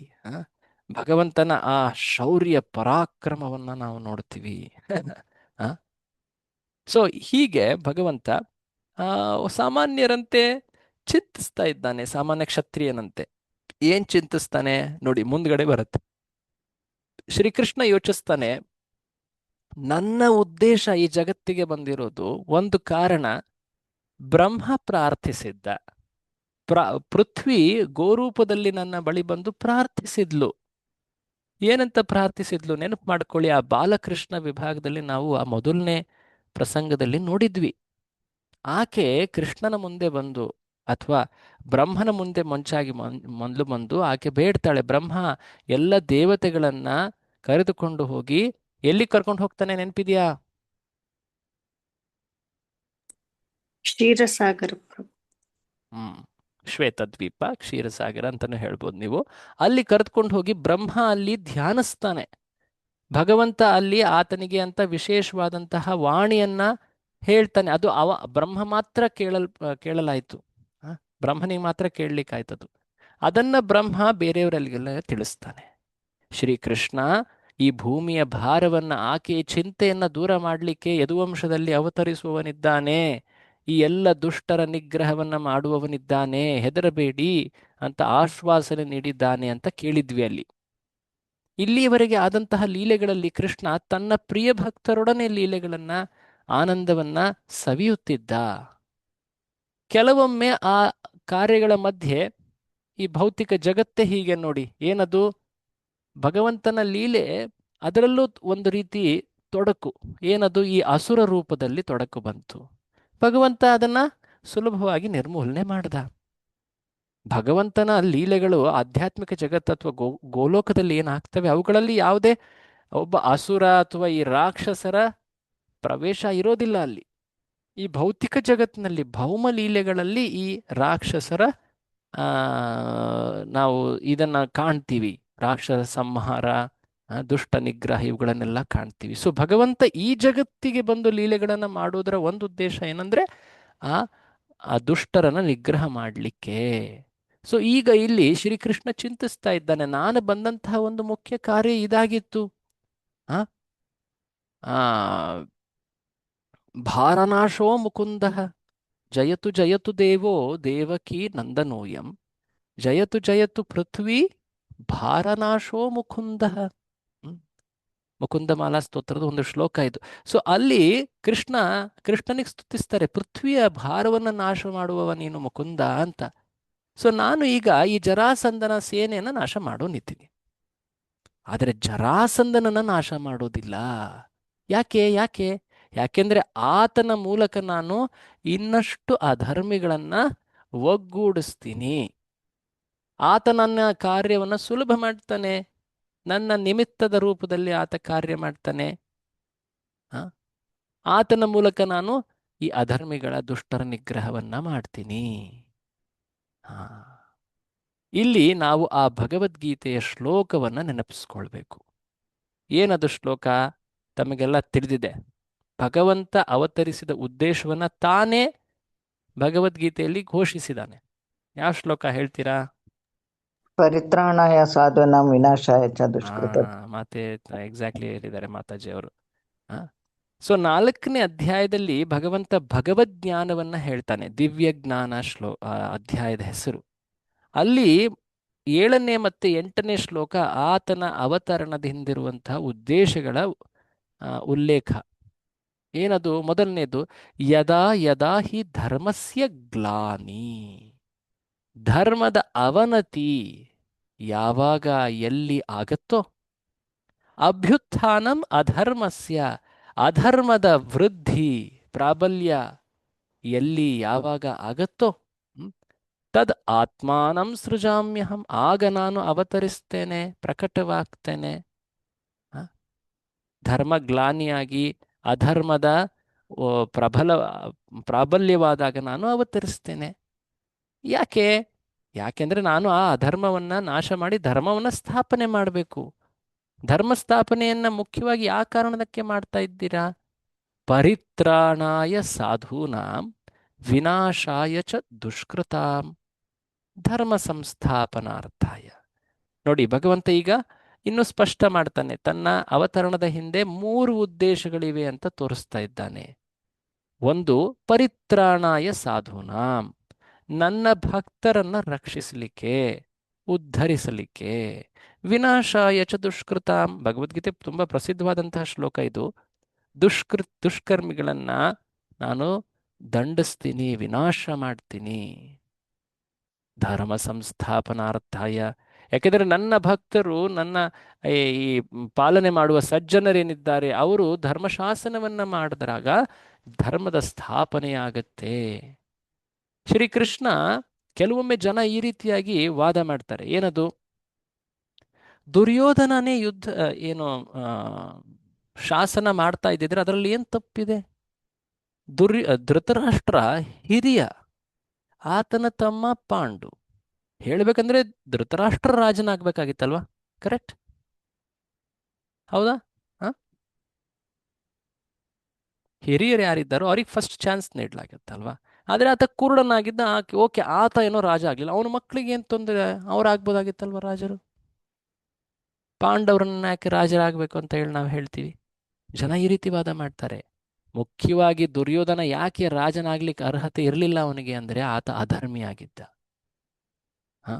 ಭಗವಂತನ ಆ ಶೌರ್ಯ ಪರಾಕ್ರಮವನ್ನ ನಾವು ನೋಡ್ತೀವಿ. ಸೊ ಹೀಗೆ ಭಗವಂತ ಸಾಮಾನ್ಯರಂತೆ ಚಿಂತಿಸ್ತಾ ಇದ್ದಾನೆ, ಸಾಮಾನ್ಯ ಕ್ಷತ್ರಿಯನಂತೆ. ಏನ್ ಚಿಂತಿಸ್ತಾನೆ ನೋಡಿ, ಮುಂದ್ಗಡೆ ಬರುತ್ತೆ. ಶ್ರೀಕೃಷ್ಣ ಯೋಚಿಸ್ತಾನೆ, ನನ್ನ ಉದ್ದೇಶ ಈ ಜಗತ್ತಿಗೆ ಬಂದಿರೋದು ಒಂದು ಕಾರಣ. ಬ್ರಹ್ಮ ಪ್ರಾರ್ಥಿಸಿದ್ದ, ಪೃಥ್ವಿ ಗೋರೂಪದಲ್ಲಿ ನನ್ನ ಬಳಿ ಬಂದು ಪ್ರಾರ್ಥಿಸಿದ್ಲು. ಏನಂತ ಪ್ರಾರ್ಥಿಸಿದ್ಲು? ನೆನಪು ಮಾಡ್ಕೊಳ್ಳಿ. ಆ ಬಾಲಕೃಷ್ಣ ವಿಭಾಗದಲ್ಲಿ ನಾವು ಆ ಮೊದಲನೇ ಪ್ರಸಂಗದಲ್ಲಿ ನೋಡಿದ್ವಿ. ಆಕೆ ಕೃಷ್ಣನ ಮುಂದೆ ಬಂದು ಅಥವಾ ಬ್ರಹ್ಮನ ಮುಂದೆ ಮೊಂಚಾಗಿ ಮೊದಲು ಬಂದು ಆಕೆ ಬೇಡ್ತಾಳೆ. ಬ್ರಹ್ಮ ಎಲ್ಲ ದೇವತೆಗಳನ್ನ ಕರೆದುಕೊಂಡು ಹೋಗಿ ಎಲ್ಲಿ ಕರ್ಕೊಂಡು ಹೋಗ್ತಾನೆ ನೆನಪಿದ್ಯಾ? ಕ್ಷೀರಸಾಗರ ಪ್ರಭು. ಹ್ಮ್ ಶ್ವೇತದ್ವೀಪ, ಕ್ಷೀರಸಾಗರ ಅಂತಾನು ಹೇಳ್ಬೋದು ನೀವು. ಅಲ್ಲಿ ಕರೆದುಕೊಂಡು ಹೋಗಿ ಬ್ರಹ್ಮ ಅಲ್ಲಿ ಧ್ಯಾನಿಸ್ತಾನೆ. ಭಗವಂತ ಅಲ್ಲಿ ಆತನಿಗೆ ಅಂತ ವಿಶೇಷವಾದಂತಹ ವಾಣಿಯನ್ನ ಹೇಳ್ತಾನೆ. ಅದು ಬ್ರಹ್ಮ ಮಾತ್ರ ಕೇಳಲಾಯ್ತು. ಬ್ರಹ್ಮನಿಗೆ ಮಾತ್ರ ಕೇಳಲಿಕ್ಕಾಯ್ತದು. ಅದನ್ನ ಬ್ರಹ್ಮ ಬೇರೆಯವರಿಗೆಲ್ಲ ತಿಳಿಸ್ತಾನೆ. ಶ್ರೀಕೃಷ್ಣ ಈ ಭೂಮಿಯ ಭಾರವನ್ನ, ಆಕೆಯ ಚಿಂತೆಯನ್ನ ದೂರ ಮಾಡಲಿಕ್ಕೆ ಯದುವಂಶದಲ್ಲಿ ಅವತರಿಸುವವನಿದ್ದಾನೆ, ಈ ಎಲ್ಲ ದುಷ್ಟರ ನಿಗ್ರಹವನ್ನ ಮಾಡುವವನಿದ್ದಾನೆ, ಹೆದರಬೇಡಿ ಅಂತ ಆಶ್ವಾಸನೆ ನೀಡಿದ್ದಾನೆ ಅಂತ ಕೇಳಿದ್ವಿ ಅಲ್ಲಿ. ಇಲ್ಲಿಯವರೆಗೆ ಆದಂತಹ ಲೀಲೆಗಳಲ್ಲಿ ಕೃಷ್ಣ ತನ್ನ ಪ್ರಿಯ ಭಕ್ತರೊಡನೆ ಲೀಲೆಗಳನ್ನ, ಆನಂದವನ್ನ ಸವಿಯುತ್ತಿದ್ದ. ಕೆಲವೊಮ್ಮೆ ಆ ಕಾರ್ಯಗಳ ಮಧ್ಯೆ ಈ ಭೌತಿಕ ಜಗತ್ತೇ ಹೀಗೆ ನೋಡಿ, ಏನದು ಭಗವಂತನ ಲೀಲೆ, ಅದರಲ್ಲೂ ಒಂದು ರೀತಿ ತೊಡಕು. ಏನದು? ಈ ಅಸುರ ರೂಪದಲ್ಲಿ ತೊಡಕು ಬಂತು. ಭಗವಂತ ಅದನ್ನ ಸುಲಭವಾಗಿ ನಿರ್ಮೂಲನೆ ಮಾಡ್ದ. ಭಗವಂತನ ಲೀಲೆಗಳು ಆಧ್ಯಾತ್ಮಿಕ ಜಗತ್ತು ಅಥವಾ ಗೋಲೋಕದಲ್ಲಿ ಏನಾಗ್ತವೆ, ಅವುಗಳಲ್ಲಿ ಯಾವುದೇ ಒಬ್ಬ ಅಸುರ ಅಥವಾ ಈ ರಾಕ್ಷಸರ ಪ್ರವೇಶ ಇರೋದಿಲ್ಲ ಅಲ್ಲಿ. ಈ ಭೌತಿಕ ಜಗತ್ತಿನಲ್ಲಿ, ಭೌಮ ಲೀಲೆಗಳಲ್ಲಿ ಈ ರಾಕ್ಷಸರ ನಾವು ಇದನ್ನ ಕಾಣ್ತೀವಿ. ರಾಕ್ಷಸ ಸಂಹಾರ, ದುಷ್ಟ ನಿಗ್ರಹ, ಇವುಗಳನ್ನೆಲ್ಲ ಕಾಣ್ತೀವಿ. ಸೊ ಭಗವಂತ ಈ ಜಗತ್ತಿಗೆ ಬಂದು ಲೀಲೆಗಳನ್ನ ಮಾಡೋದರ ಒಂದು ಉದ್ದೇಶ ಏನಂದ್ರೆ ಆ ಆ ದುಷ್ಟರನ್ನ ನಿಗ್ರಹ ಮಾಡಲಿಕ್ಕೆ. ಸೊ ಈಗ ಇಲ್ಲಿ ಶ್ರೀಕೃಷ್ಣ ಚಿಂತಿಸ್ತಾ ಇದ್ದಾನೆ, ನಾನು ಬಂದಂತಹ ಒಂದು ಮುಖ್ಯ ಕಾರ್ಯ ಇದಾಗಿತ್ತು. ಆ ಭಾರನಾಶೋ ಮುಕುಂದ ಜಯತು ಜಯತು ದೇವೋ ದೇವಕಿ ನಂದನೋಯಂ ಜಯತು ಜಯತು ಪೃಥ್ವಿ ಭಾರನಾಶೋ ಮುಕುಂದ. ಮುಕುಂದಮಾಲಾ ಸ್ತೋತ್ರದ ಒಂದು ಶ್ಲೋಕ ಇದು. ಸೊ ಅಲ್ಲಿ ಕೃಷ್ಣನಿಗೆ ಸ್ತುತಿಸ್ತಾರೆ, ಪೃಥ್ವಿಯ ಭಾರವನ್ನು ನಾಶ ಮಾಡುವವ ನೀನು ಮುಕುಂದ ಅಂತ. ಸೊ ನಾನು ಈಗ ಈ ಜರಾಸಂಧನ ಸೇನೆಯನ್ನ ನಾಶ ಮಾಡೋನಿದ್ದೀನಿ, ಆದರೆ ಜರಾಸಂಧನನ್ನ ನಾಶ ಮಾಡೋದಿಲ್ಲ. ಯಾಕೆ ಯಾಕೆ ಯಾಕೆಂದ್ರೆ ಆತನ ಮೂಲಕ ನಾನು ಇನ್ನಷ್ಟು ಅಧರ್ಮಿಗಳನ್ನ ಒಗ್ಗೂಡಿಸ್ತೀನಿ. ಆತ ನನ್ನ ಕಾರ್ಯವನ್ನ ಸುಲಭ ಮಾಡ್ತಾನೆ, ನನ್ನ ನಿಮಿತ್ತದ ರೂಪದಲ್ಲಿ ಆತ ಕಾರ್ಯ ಮಾಡ್ತಾನೆ. ಆತನ ಮೂಲಕ ನಾನು ಈ ಅಧರ್ಮಿಗಳ ದುಷ್ಟರ ನಿಗ್ರಹವನ್ನ ಮಾಡ್ತೀನಿ. ಇಲ್ಲಿ ನಾವು ಆ ಭಗವದ್ಗೀತೆಯ ಶ್ಲೋಕವನ್ನ ನೆನಪಿಸ್ಕೊಳ್ಬೇಕು. ಏನದು ಶ್ಲೋಕ? ತಮಗೆಲ್ಲ ತಿಳಿದಿದೆ. ಭಗವಂತ ಅವತರಿಸಿದ ಉದ್ದೇಶವನ್ನ ತಾನೇ ಭಗವದ್ಗೀತೆಯಲ್ಲಿ ಘೋಷಿಸಿದಾನೆ. ಯಾವ ಶ್ಲೋಕ ಹೇಳ್ತೀರಾ? ಪರಿತ್ರಾಣಾಯ ಸಾಧುನಾಂ ವಿನಾಶಾಯ ಚ ದುಷ್ಕೃತ. ಮಾತೆ ಎಕ್ಸಾಕ್ಟ್ಲಿ ಹೇಳಿದ್ದಾರೆ ಮಾತಾಜಿ ಅವರು. ಸೊ 4ನೇ ಅಧ್ಯಾಯದಲ್ಲಿ ಭಗವಂತ ಭಗವದ್ಜ್ಞಾನವನ್ನ ಹೇಳ್ತಾನೆ. ದಿವ್ಯ ಜ್ಞಾನ ಅಧ್ಯಾಯದ ಹೆಸರು. ಅಲ್ಲಿ 7ನೇ ಮತ್ತು 8ನೇ ಶ್ಲೋಕ ಆತನ ಅವತರಣದ ಹಿಂದಿರುವಂತಹ ಉದ್ದೇಶಗಳ ಉಲ್ಲೇಖ. ಏನದು? ಮೊದಲನೇದು, ಯದಾ ಯದಾ ಹಿ ಧರ್ಮಸ್ಯ ಗ್ಲಾನಿ, ಧರ್ಮದ ಅವನತಿ ಯಾವಾಗ ಎಲ್ಲಿ ಆಗತ್ತೋ, ಅಭ್ಯುತ್ಥಾನಂ ಅಧರ್ಮಸ್ಯ, ಅಧರ್ಮದ ವೃದ್ಧಿ ಪ್ರಾಬಲ್ಯ ಎಲ್ಲಿ ಯಾವಾಗ ಆಗತ್ತೋ, ತದ್ ಆತ್ಮಾನಂ ಸೃಜಾಮ್ಯಹಂ, ಆಗ ನಾನು ಅವತರಿಸ್ತೇನೆ, ಪ್ರಕಟವಾಗ್ತೇನೆ. ಧರ್ಮಗ್ಲಾನಿಯಾಗಿ ಅಧರ್ಮದ ಪ್ರಾಬಲ್ಯವಾದಾಗ ನಾನು ಅವತರಿಸ್ತೇನೆ. ಯಾಕೆಂದ್ರೆ ನಾನು ಆ ಅಧರ್ಮವನ್ನ ನಾಶ ಮಾಡಿ ಧರ್ಮವನ್ನ ಸ್ಥಾಪನೆ ಮಾಡಬೇಕು. ಧರ್ಮ ಸ್ಥಾಪನೆಯನ್ನ ಮುಖ್ಯವಾಗಿ ಯಾವ ಕಾರಣದಕ್ಕೆ ಮಾಡ್ತಾ ಇದ್ದೀರಾ? ಪರಿತ್ರಾಣಾಯ ಸಾಧೂನಾಂ ವಿನಾಶಾಯ ಚ ದುಷ್ಕೃತಾಂ ಧರ್ಮ ಸಂಸ್ಥಾಪನಾರ್ಥಾಯ. ನೋಡಿ, ಭಗವಂತ ಈಗ ಇನ್ನು ಸ್ಪಷ್ಟ ಮಾಡ್ತಾನೆ. ತನ್ನ ಅವತರಣದ ಹಿಂದೆ 3 ಉದ್ದೇಶಗಳಿವೆ ಅಂತ ತೋರಿಸ್ತಾ ಇದ್ದಾನೆ. ಒಂದು, ಪರಿತ್ರಾಣಾಯ ಸಾಧೂನಾಂ, ನನ್ನ ಭಕ್ತರನ್ನ ರಕ್ಷಿಸಲಿಕ್ಕೆ, ಉದ್ಧರಿಸಲಿಕ್ಕೆ. ವಿನಾಶಾಯ ಚ ದುಷ್ಕೃತಾಂ, ಭಗವದ್ಗೀತೆ ತುಂಬಾ ಪ್ರಸಿದ್ಧವಾದಂತಹ ಶ್ಲೋಕ ಇದು. ದುಷ್ಕರ್ಮಿಗಳನ್ನ ನಾನು ದಂಡಿಸ್ತೀನಿ, ವಿನಾಶ ಮಾಡ್ತೀನಿ. ಧರ್ಮ ಸಂಸ್ಥಾಪನಾರ್ಥಾಯ, ಯಾಕೆಂದರೆ ನನ್ನ ಭಕ್ತರು, ನನ್ನ ಈ ಪಾಲನೆ ಮಾಡುವ ಸಜ್ಜನರೇನಿದ್ದಾರೆ, ಅವರು ಧರ್ಮಶಾಸನವನ್ನ ಮಾಡಿದಾಗ ಧರ್ಮದ ಸ್ಥಾಪನೆಯಾಗತ್ತೆ. ಶ್ರೀಕೃಷ್ಣ ಕೆಲವೊಮ್ಮೆ ಜನ ಈ ರೀತಿಯಾಗಿ ವಾದ ಮಾಡ್ತಾರೆ, ಏನದು, ದುರ್ಯೋಧನನೇ ಯುದ್ಧ ಏನು ಆ, ಶಾಸನ ಮಾಡ್ತಾ ಇದ್ದಿದ್ರೆ ಅದರಲ್ಲಿ ಏನು ತಪ್ಪಿದೆ? ಧೃತರಾಷ್ಟ್ರ ಹಿರಿಯ, ಆತನ ತಮ್ಮ ಪಾಂಡು. ಹೇಳ್ಬೇಕಂದ್ರೆ ಧೃತರಾಷ್ಟ್ರ ರಾಜನಾಗ್ಬೇಕಾಗಿತ್ತಲ್ವಾ? ಕರೆಕ್ಟ್, ಹೌದಾ? ಹ? ಹಿರಿಯರು ಯಾರಿದ್ದಾರೋ ಅವ್ರಿಗೆ ಫಸ್ಟ್ ಚಾನ್ಸ್ ನೀಡಲಾಗತ್ತಲ್ವಾ? ಆದರೆ ಆತ ಕುರುಡನಾಗಿದ್ದ, ಓಕೆ, ಆತ ಏನೋ ರಾಜ ಆಗ್ಲಿಲ್ಲ, ಅವನ ಮಕ್ಕಳಿಗೆ ಏನು ತೊಂದರೆ, ಅವ್ರು ಆಗ್ಬೋದಾಗಿತ್ತಲ್ವ ರಾಜರು? ಪಾಂಡವರನ್ನ ಯಾಕೆ ರಾಜರಾಗಬೇಕು ಅಂತ ಹೇಳಿ ನಾವು ಹೇಳ್ತೀವಿ? ಜನ ಈ ರೀತಿ ವಾದ ಮಾಡ್ತಾರೆ. ಮುಖ್ಯವಾಗಿ ದುರ್ಯೋಧನ ಯಾಕೆ ರಾಜನಾಗ್ಲಿಕ್ಕೆ ಅರ್ಹತೆ ಇರಲಿಲ್ಲ ಅವನಿಗೆ ಅಂದರೆ ಆತ ಅಧರ್ಮಿ ಆಗಿದ್ದ. ಹ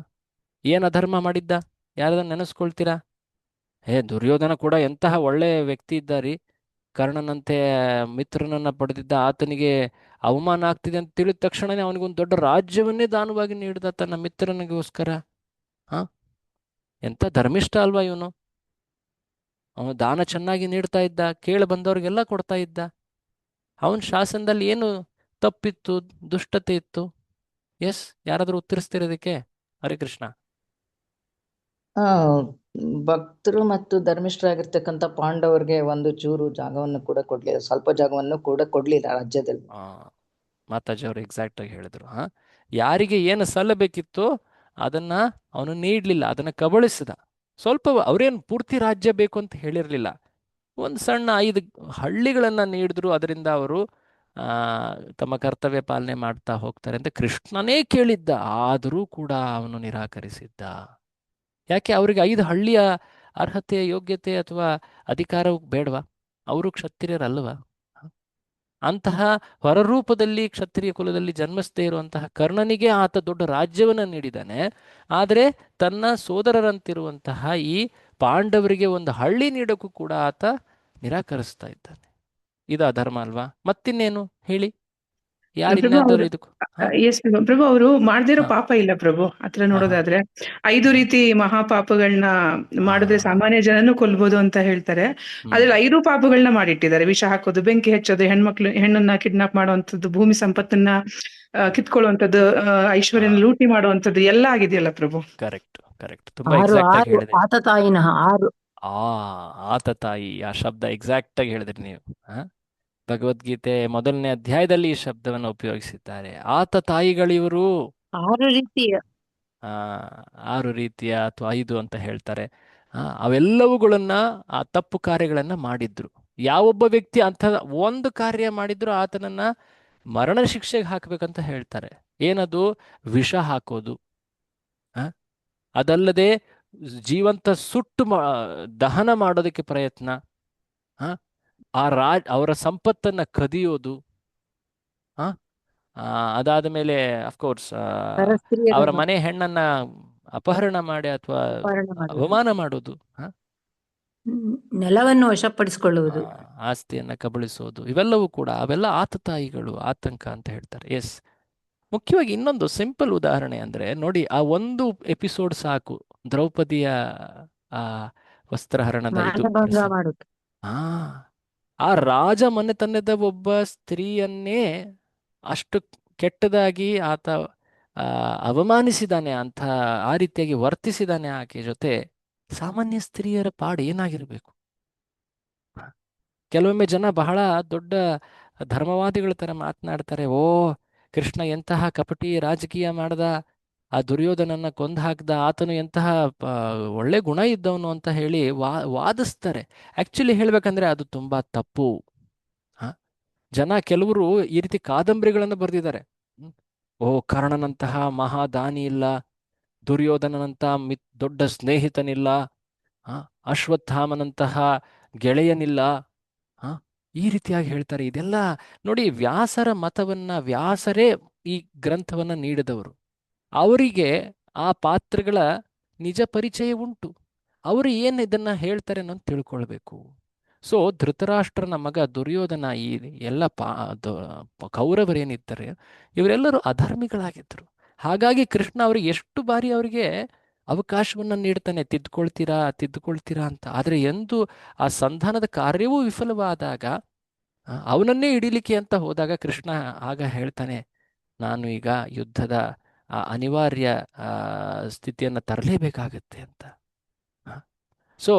ಏನ್ ಅಧರ್ಮ ಮಾಡಿದ್ದ? ಯಾರದನ್ನ ನೆನೆಸ್ಕೊಳ್ತೀರಾ? ದುರ್ಯೋಧನ ಕೂಡ ಎಂತಹ ಒಳ್ಳೆ ವ್ಯಕ್ತಿ ಇದ್ದಾರಿ, ಕರ್ಣನಂತೆ ಮಿತ್ರನನ್ನ ಪಡೆದಿದ್ದ. ಆತನಿಗೆ ಅವಮಾನ ಆಗ್ತಿದೆ ಅಂತ ತಿಳಿದ ತಕ್ಷಣನೇ ಅವನಿಗೊಂದು ದೊಡ್ಡ ರಾಜ್ಯವನ್ನೇ ದಾನವಾಗಿ ನೀಡಿದ ತನ್ನ ಮಿತ್ರನಿಗೋಸ್ಕರ. ಹ ಎಂತ ಧರ್ಮಿಷ್ಠ ಅಲ್ವಾ ಇವನು? ಅವನು ದಾನ ಚೆನ್ನಾಗಿ ನೀಡ್ತಾ ಇದ್ದ, ಕೇಳಿ ಬಂದವ್ರಿಗೆಲ್ಲ ಕೊಡ್ತಾ ಇದ್ದ. ಅವನ ಶಾಸನದಲ್ಲಿ ಏನು ತಪ್ಪಿತ್ತು, ದುಷ್ಟತೆ ಇತ್ತು? ಎಸ್, ಯಾರಾದ್ರೂ ಉತ್ತರಿಸ್ತಿರೋದಕ್ಕೆ? ಹರೇ ಕೃಷ್ಣ. ಆ ಭಕ್ತರು ಮತ್ತು ಧರ್ಮಿಷ್ಠರಾಗಿರ್ತಕ್ಕಂಥ ಪಾಂಡವರಿಗೆ ಒಂದು ಚೂರು ಜಾಗವನ್ನು ಕೂಡ ಕೊಡ್ಲಿಲ್ಲ, ಸ್ವಲ್ಪ ಜಾಗವನ್ನು ಕೂಡ ಕೊಡ್ಲಿಲ್ಲ ರಾಜ್ಯದಲ್ಲಿ. ಮಾತಾಜಿ ಅವರು ಎಕ್ಸಾಕ್ಟ್ ಆಗಿ ಹೇಳಿದ್ರು. ಯಾರಿಗೆ ಏನು ಸಲ್ಲಬೇಕಿತ್ತೋ ಅದನ್ನ ಅವನು ನೀಡ್ಲಿಲ್ಲ, ಅದನ್ನ ಕಬಳಿಸಿದ. ಸ್ವಲ್ಪ, ಅವ್ರೇನು ಪೂರ್ತಿ ರಾಜ್ಯ ಬೇಕು ಅಂತ ಹೇಳಿರ್ಲಿಲ್ಲ, ಒಂದು ಸಣ್ಣ 5 ಹಳ್ಳಿಗಳನ್ನ ನೀಡಿದ್ರು, ಅದರಿಂದ ಅವರು ತಮ್ಮ ಕರ್ತವ್ಯ ಪಾಲನೆ ಮಾಡ್ತಾ ಹೋಗ್ತಾರೆ ಅಂತ ಕೃಷ್ಣನೇ ಕೇಳಿದ್ದ. ಆದರೂ ಕೂಡ ಅವನು ನಿರಾಕರಿಸಿದ್ದ. ಯಾಕೆ? ಅವರಿಗೆ 5 ಹಳ್ಳಿಯ ಅರ್ಹತೆ, ಯೋಗ್ಯತೆ ಅಥವಾ ಅಧಿಕಾರವು ಬೇಡವಾ? ಅವರು ಕ್ಷತ್ರಿಯರಲ್ವಾ? ಅಂತಹ ಹೊರರೂಪದಲ್ಲಿ ಕ್ಷತ್ರಿಯ ಕುಲದಲ್ಲಿ ಜನ್ಮಿಸದೇ ಇರುವಂತಹ ಕರ್ಣನಿಗೆ ಆತ ದೊಡ್ಡ ರಾಜ್ಯವನ್ನು ನೀಡಿದ್ದಾನೆ. ಆದರೆ ತನ್ನ ಸೋದರರಂತಿರುವಂತಹ ಈ ಪಾಂಡವರಿಗೆ ಒಂದು ಹಳ್ಳಿ ನೀಡೋಕ್ಕೂ ಕೂಡ ಆತ ನಿರಾಕರಿಸ್ತಾ ಇದ್ದಾನೆ. ಇದು ಅಧರ್ಮ ಅಲ್ವಾ? ಮತ್ತಿನ್ನೇನು ಹೇಳಿ? ಪ್ರಭು ಯಾರಿನ್ನಾದರೂ ಅವರು ಇದಕ್ಕೂ ಎಸ್ ಪ್ರಭು, ಅವರು ಮಾಡ್ದಿರೋ ಹಾ ಪಾಪ ಇಲ್ಲ ಪ್ರಭು. ಆತರ ಹಾ ನೋಡೋದಾದ್ರೆ 5 ರೀತಿ ಮಹಾಪಾಪಗಳನ್ನ ಹಾ ಮಾಡಿದ್ರೆ ಸಾಮಾನ್ಯ ಜನನು ಕೊಲ್ಬೋದು ಅಂತ ಹೇಳ್ತಾರೆ. ಹ್ಮ್ ಅದ್ರಲ್ಲಿ 5 ಪಾಪಗಳನ್ನ ಮಾಡಿಟ್ಟಿದ್ದಾರೆ: ವಿಷ ಹಾಕೋದು, ಬೆಂಕಿ ಹಚ್ಚೋದು, ಹೆಣ್ಣನ್ನ ಕಿಡ್ನಾಪ್ ಮಾಡುವಂಥದ್ದು, ಭೂಮಿ ಸಂಪತ್ತನ್ನ ಕಿತ್ಕೊಳ್ಳುವಂಥದ್ದು, ಐಶ್ವರ್ಯನ ಲೂಟಿ ಮಾಡುವಂಥದ್ದು ಎಲ್ಲ ಆಗಿದೆಯಲ್ಲ ಪ್ರಭು. ಕರೆಕ್ಟ್ ಕರೆಕ್ಟ್, ತುಂಬಾ 6 ಎಕ್ಸಾಕ್ಟ್ ಆಗಿ 6 ಹೇಳಿದ್ರಿ. ಆತತಾಯಿನ 6. ಆತ ತಾಯಿ, ಆ ಶಬ್ದ ಎಕ್ಸಾಕ್ಟ್ ಆಗಿ ಹೇಳಿದ್ರಿ ನೀವು. ಭಗವದ್ಗೀತೆ ಮೊದಲನೇ ಅಧ್ಯಾಯದಲ್ಲಿ ಈ ಶಬ್ದವನ್ನು ಉಪಯೋಗಿಸಿದ್ದಾರೆ. ಆತ ತಾಯಿಗಳಿವರು 6 ರೀತಿಯ 6 ರೀತಿಯ ಅಥವಾ 5 ಅಂತ ಹೇಳ್ತಾರೆ. ಅವೆಲ್ಲವುಗಳನ್ನ, ಆ ತಪ್ಪು ಕಾರ್ಯಗಳನ್ನ ಮಾಡಿದ್ರು. ಯಾವೊಬ್ಬ ವ್ಯಕ್ತಿ ಅಂಥ ಒಂದು ಕಾರ್ಯ ಮಾಡಿದ್ರು ಆತನನ್ನ ಮರಣ ಶಿಕ್ಷೆಗೆ ಹಾಕಬೇಕಂತ ಹೇಳ್ತಾರೆ. ಏನದು? ವಿಷ ಹಾಕೋದು. ಅದಲ್ಲದೆ ಜೀವಂತ ಸುಟ್ಟು ದಹನ ಮಾಡೋದಕ್ಕೆ ಪ್ರಯತ್ನ, ಅವರ ಸಂಪತ್ತನ್ನ ಕದಿಯೋದು, ಅದಾದ ಮೇಲೆ ಅಫ್ಕೋರ್ಸ್ ಅವರ ಪರಸ್ತ್ರೀಯರನ್ನು ಮನೆ ಹೆಣ್ಣನ್ನ ಅಪಹರಣ ಮಾಡಿ ಅಥವಾ ಅಪಹರಣ ಮಾಡುವುದು, ಅವಮಾನ ಮಾಡೋದು, ನೆಲವನ್ನು ವಶಪಡಿಸಿಕೊಳ್ಳುವುದು, ಆಸ್ತಿಯನ್ನ ಕಬಳಿಸೋದು, ಇವೆಲ್ಲವೂ ಕೂಡ ಅವೆಲ್ಲ ಆತತಾಯಿಗಳು, ಆತಂಕ ಅಂತ ಹೇಳ್ತಾರೆ. ಎಸ್, ಮುಖ್ಯವಾಗಿ ಇನ್ನೊಂದು ಸಿಂಪಲ್ ಉದಾಹರಣೆ ಅಂದ್ರೆ ನೋಡಿ, ಆ ಒಂದು ಎಪಿಸೋಡ್ ಸಾಕು, ದ್ರೌಪದಿಯ ಆ ವಸ್ತ್ರಹರಣದ ಇದು. ಮಾನಭಂಗ ಮಾಡುವುದು. ಆ ರಾಜ ಮನೆತನದ ಒಬ್ಬ ಸ್ತ್ರೀಯನ್ನೇ ಅಷ್ಟು ಕೆಟ್ಟದಾಗಿ ಆತ ಅವಮಾನಿಸಿದಾನೆ, ಅಂತ ಆ ರೀತಿಯಾಗಿ ವರ್ತಿಸಿದಾನೆ ಆಕೆ ಜೊತೆ. ಸಾಮಾನ್ಯ ಸ್ತ್ರೀಯರ ಪಾಡು ಏನಾಗಿರ್ಬೇಕು? ಕೆಲವೊಮ್ಮೆ ಜನ ಬಹಳ ದೊಡ್ಡ ಧರ್ಮವಾದಿಗಳ ತರ ಮಾತನಾಡ್ತಾರೆ. ಓ, ಕೃಷ್ಣ ಎಂತಹ ಕಪಟಿ ರಾಜಕೀಯ ಮಾಡ್ದ, ಆ ದುರ್ಯೋಧನನ್ನ ಕೊಂದು ಹಾಕ್ದ, ಆತನು ಎಂತಹ ಒಳ್ಳೆ ಗುಣ ಇದ್ದವನು ಅಂತ ಹೇಳಿ ವಾದಿಸ್ತಾರೆ. ಆಕ್ಚುಲಿ ಹೇಳ್ಬೇಕಂದ್ರೆ ಅದು ತುಂಬಾ ತಪ್ಪು. ಜನ ಕೆಲವರು ಈ ರೀತಿ ಕಾದಂಬರಿಗಳನ್ನು ಬರೆದಿದ್ದಾರೆ. ಓ, ಕರ್ಣನಂತಹ ಮಹಾದಾನಿ ಇಲ್ಲ, ದುರ್ಯೋಧನನಂತ ದೊಡ್ಡ ಸ್ನೇಹಿತನಿಲ್ಲ, ಅಶ್ವತ್ಥಾಮನಂತಹ ಗೆಳೆಯನಿಲ್ಲ, ಈ ರೀತಿಯಾಗಿ ಹೇಳ್ತಾರೆ. ಇದೆಲ್ಲ ನೋಡಿ, ವ್ಯಾಸರ ಮತವನ್ನ, ವ್ಯಾಸರೇ ಈ ಗ್ರಂಥವನ್ನ ನೀಡಿದವರು. ಅವರಿಗೆ ಆ ಪಾತ್ರಗಳ ನಿಜ ಪರಿಚಯ ಉಂಟು. ಅವರು ಏನು ಇದನ್ನ ಹೇಳ್ತಾರೆ ಅನ್ನೋದು ತಿಳ್ಕೊಳ್ಬೇಕು. ಸೊ ಧೃತರಾಷ್ಟ್ರನ ಮಗ ದುರ್ಯೋಧನ, ಈ ಎಲ್ಲ ಕೌರವರೇನಿದ್ದಾರೆ ಇವರೆಲ್ಲರೂ ಅಧರ್ಮಿಗಳಾಗಿದ್ದರು. ಹಾಗಾಗಿ ಕೃಷ್ಣ ಅವರಿಗೆ ಎಷ್ಟು ಬಾರಿ ಅವರಿಗೆ ಅವಕಾಶವನ್ನ ನೀಡ್ತಾನೆ, ತಿದ್ದುಕೊಳ್ತೀರಾ ಅಂತ. ಆದರೆ ಎಂದು ಆ ಸಂಧಾನದ ಕಾರ್ಯವೂ ವಿಫಲವಾದಾಗ, ಅವನನ್ನೇ ಹಿಡಿಲಿಕ್ಕೆ ಅಂತ ಹೋದಾಗ ಕೃಷ್ಣ ಆಗ ಹೇಳ್ತಾನೆ, ನಾನು ಈಗ ಯುದ್ಧದ ಅನಿವಾರ್ಯ ಸ್ಥಿತಿಯನ್ನು ತರಲೇಬೇಕಾಗತ್ತೆ ಅಂತ. ಸೊ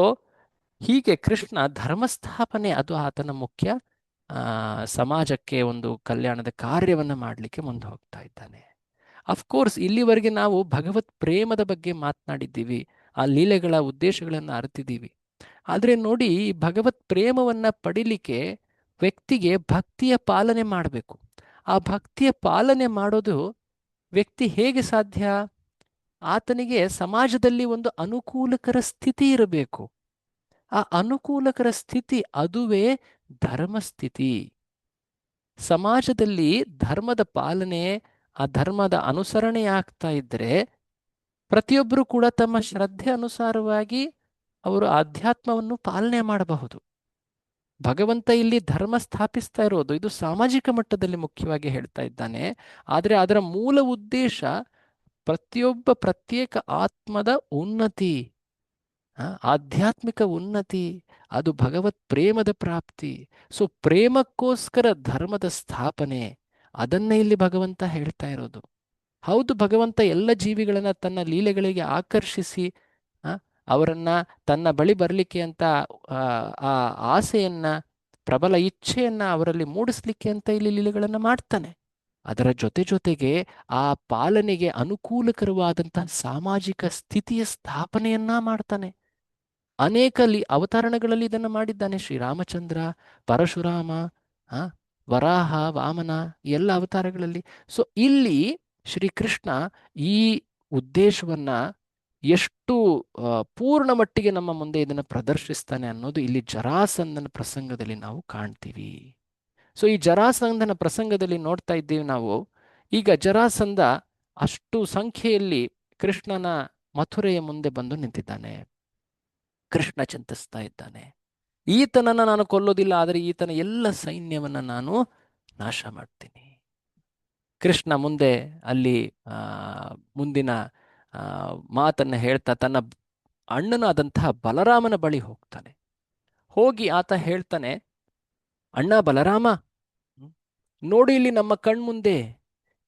ಹೀಗೆ ಕೃಷ್ಣ ಧರ್ಮಸ್ಥಾಪನೆ ಅದು ಆತನ ಮುಖ್ಯ, ಸಮಾಜಕ್ಕೆ ಒಂದು ಕಲ್ಯಾಣದ ಕಾರ್ಯವನ್ನು ಮಾಡಲಿಕ್ಕೆ ಮುಂದೆ ಹೋಗ್ತಾ ಇದ್ದಾನೆ. ಅಫ್ಕೋರ್ಸ್ ಇಲ್ಲಿವರೆಗೆ ನಾವು ಭಗವತ್ ಪ್ರೇಮದ ಬಗ್ಗೆ ಮಾತನಾಡಿದ್ದೀವಿ, ಆ ಲೀಲೆಗಳ ಉದ್ದೇಶಗಳನ್ನು ಅರಿತಿದ್ದೀವಿ. ಆದರೆ ನೋಡಿ, ಈ ಭಗವತ್ ಪ್ರೇಮವನ್ನು ಪಡಿಲಿಕ್ಕೆ ವ್ಯಕ್ತಿಗೆ ಭಕ್ತಿಯ ಪಾಲನೆ ಮಾಡಬೇಕು. ಆ ಭಕ್ತಿಯ ಪಾಲನೆ ಮಾಡೋದು ವ್ಯಕ್ತಿ ಹೇಗೆ ಸಾಧ್ಯ? ಆತನಿಗೆ ಸಮಾಜದಲ್ಲಿ ಒಂದು ಅನುಕೂಲಕರ ಸ್ಥಿತಿ ಇರಬೇಕು. ಆ ಅನುಕೂಲಕರ ಸ್ಥಿತಿ ಅದುವೇ ಧರ್ಮಸ್ಥಿತಿ. ಸಮಾಜದಲ್ಲಿ ಧರ್ಮದ ಪಾಲನೆ, ಆ ಧರ್ಮದ ಅನುಸರಣೆ ಆಗ್ತಾ ಇದ್ದರೆ ಪ್ರತಿಯೊಬ್ಬರು ಕೂಡ ತಮ್ಮ ಶ್ರದ್ಧೆ ಅನುಸಾರವಾಗಿ ಅವರು ಆಧ್ಯಾತ್ಮವನ್ನು ಪಾಲನೆ ಮಾಡಬಹುದು. ಭಗವಂತ ಇಲ್ಲಿ ಧರ್ಮ ಸ್ಥಾಪಿಸ್ತಾ ಇರೋದು ಇದು ಸಾಮಾಜಿಕ ಮಟ್ಟದಲ್ಲಿ ಮುಖ್ಯವಾಗಿ ಹೇಳ್ತಾ ಇದ್ದಾನೆ. ಆದರೆ ಅದರ ಮೂಲ ಉದ್ದೇಶ ಪ್ರತಿಯೊಬ್ಬ ಪ್ರತ್ಯೇಕ ಆತ್ಮದ ಉನ್ನತಿ, ಆಧ್ಯಾತ್ಮಿಕ ಉನ್ನತಿ, ಅದು ಭಗವತ್ ಪ್ರೇಮದ ಪ್ರಾಪ್ತಿ. ಸೊ ಪ್ರೇಮಕ್ಕೋಸ್ಕರ ಧರ್ಮದ ಸ್ಥಾಪನೆ, ಅದನ್ನೇ ಇಲ್ಲಿ ಭಗವಂತ ಹೇಳ್ತಾ ಇರೋದು. ಹೌದು, ಭಗವಂತ ಎಲ್ಲ ಜೀವಿಗಳನ್ನ ತನ್ನ ಲೀಲೆಗಳಿಗೆ ಆಕರ್ಷಿಸಿ ಅವರನ್ನ ತನ್ನ ಬಳಿ ಬರಲಿಕ್ಕೆ ಅಂತ ಆ ಆಸೆಯನ್ನ, ಪ್ರಬಲ ಇಚ್ಛೆಯನ್ನ ಅವರಲ್ಲಿ ಮೂಡಿಸ್ಲಿಕ್ಕೆ ಅಂತ ಇಲ್ಲಿ ಲೀಲೆಗಳನ್ನ ಮಾಡ್ತಾನೆ. ಅದರ ಜೊತೆಗೆ ಆ ಪಾಲನೆಗೆ ಅನುಕೂಲಕರವಾದಂತಹ ಸಾಮಾಜಿಕ ಸ್ಥಿತಿಯ ಸ್ಥಾಪನೆಯನ್ನ ಮಾಡ್ತಾನೆ. ಅನೇಕ ಅವತಾರಣಗಳಲ್ಲಿ ಇದನ್ನು ಮಾಡಿದ್ದಾನೆ. ಶ್ರೀರಾಮಚಂದ್ರ, ಪರಶುರಾಮ, ವರಾಹ, ವಾಮನ, ಎಲ್ಲ ಅವತಾರಗಳಲ್ಲಿ. ಸೊ ಇಲ್ಲಿ ಶ್ರೀಕೃಷ್ಣ ಈ ಉದ್ದೇಶವನ್ನ ಎಷ್ಟು ಪೂರ್ಣ ಮಟ್ಟಿಗೆ ನಮ್ಮ ಮುಂದೆ ಇದನ್ನು ಪ್ರದರ್ಶಿಸ್ತಾನೆ ಅನ್ನೋದು ಇಲ್ಲಿ ಜರಾಸಂಧನ ಪ್ರಸಂಗದಲ್ಲಿ ನಾವು ಕಾಣ್ತೀವಿ. ಸೊ ಈ ಜರಾಸಂಧನ ಪ್ರಸಂಗದಲ್ಲಿ ನೋಡ್ತಾ ಇದ್ದೀವಿ ನಾವು. ಈಗ ಜರಾಸಂಧ ಅಷ್ಟು ಸಂಖ್ಯೆಯಲ್ಲಿ ಕೃಷ್ಣನ ಮಥುರೆಯ ಮುಂದೆ ಬಂದು ನಿಂತಿದ್ದಾನೆ. ಕೃಷ್ಣ ಚಿಂತಿಸ್ತಾ ಇದ್ದಾನೆ, ಈತನನ್ನ ನಾನು ಕೊಲ್ಲೋದಿಲ್ಲ, ಆದರೆ ಈತನ ಎಲ್ಲ ಸೈನ್ಯವನ್ನ ನಾನು ನಾಶ ಮಾಡ್ತೀನಿ. ಕೃಷ್ಣ ಮುಂದೆ ಅಲ್ಲಿ ಮುಂದಿನ ಮಾತನ್ನ ಹೇಳ್ತಾ ತನ್ನ ಅಣ್ಣನಾದಂತಹ ಬಲರಾಮನ ಬಳಿ ಹೋಗ್ತಾನೆ. ಹೋಗಿ ಆತ ಹೇಳ್ತಾನೆ, ಅಣ್ಣ ಬಲರಾಮ, ನೋಡಿ ಇಲ್ಲಿ ನಮ್ಮ ಕಣ್ಮುಂದೆ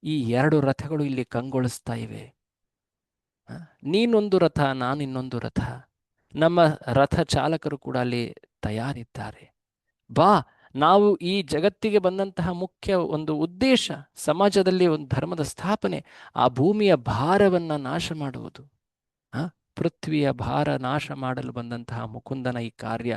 ಈ 2 ರಥಗಳು ಇಲ್ಲಿ ಕಂಗೊಳಿಸ್ತಾ ಇವೆ. ನೀನೊಂದು ರಥ, ನಾನು ಇನ್ನೊಂದು ರಥ. ನಮ್ಮ ರಥ ಚಾಲಕರು ಕೂಡ ಅಲ್ಲಿ ತಯಾರಿದ್ದಾರೆ. ಬಾ, ನಾವು ಈ ಜಗತ್ತಿಗೆ ಬಂದಂತಹ ಮುಖ್ಯ ಒಂದು ಉದ್ದೇಶ ಸಮಾಜದಲ್ಲಿ ಒಂದು ಧರ್ಮದ ಸ್ಥಾಪನೆ, ಆ ಭೂಮಿಯ ಭಾರವನ್ನ ನಾಶ ಮಾಡುವುದು. ಪೃಥ್ವಿಯ ಭಾರ ನಾಶ ಮಾಡಲು ಬಂದಂತಹ ಮುಕುಂದನ ಈ ಕಾರ್ಯ.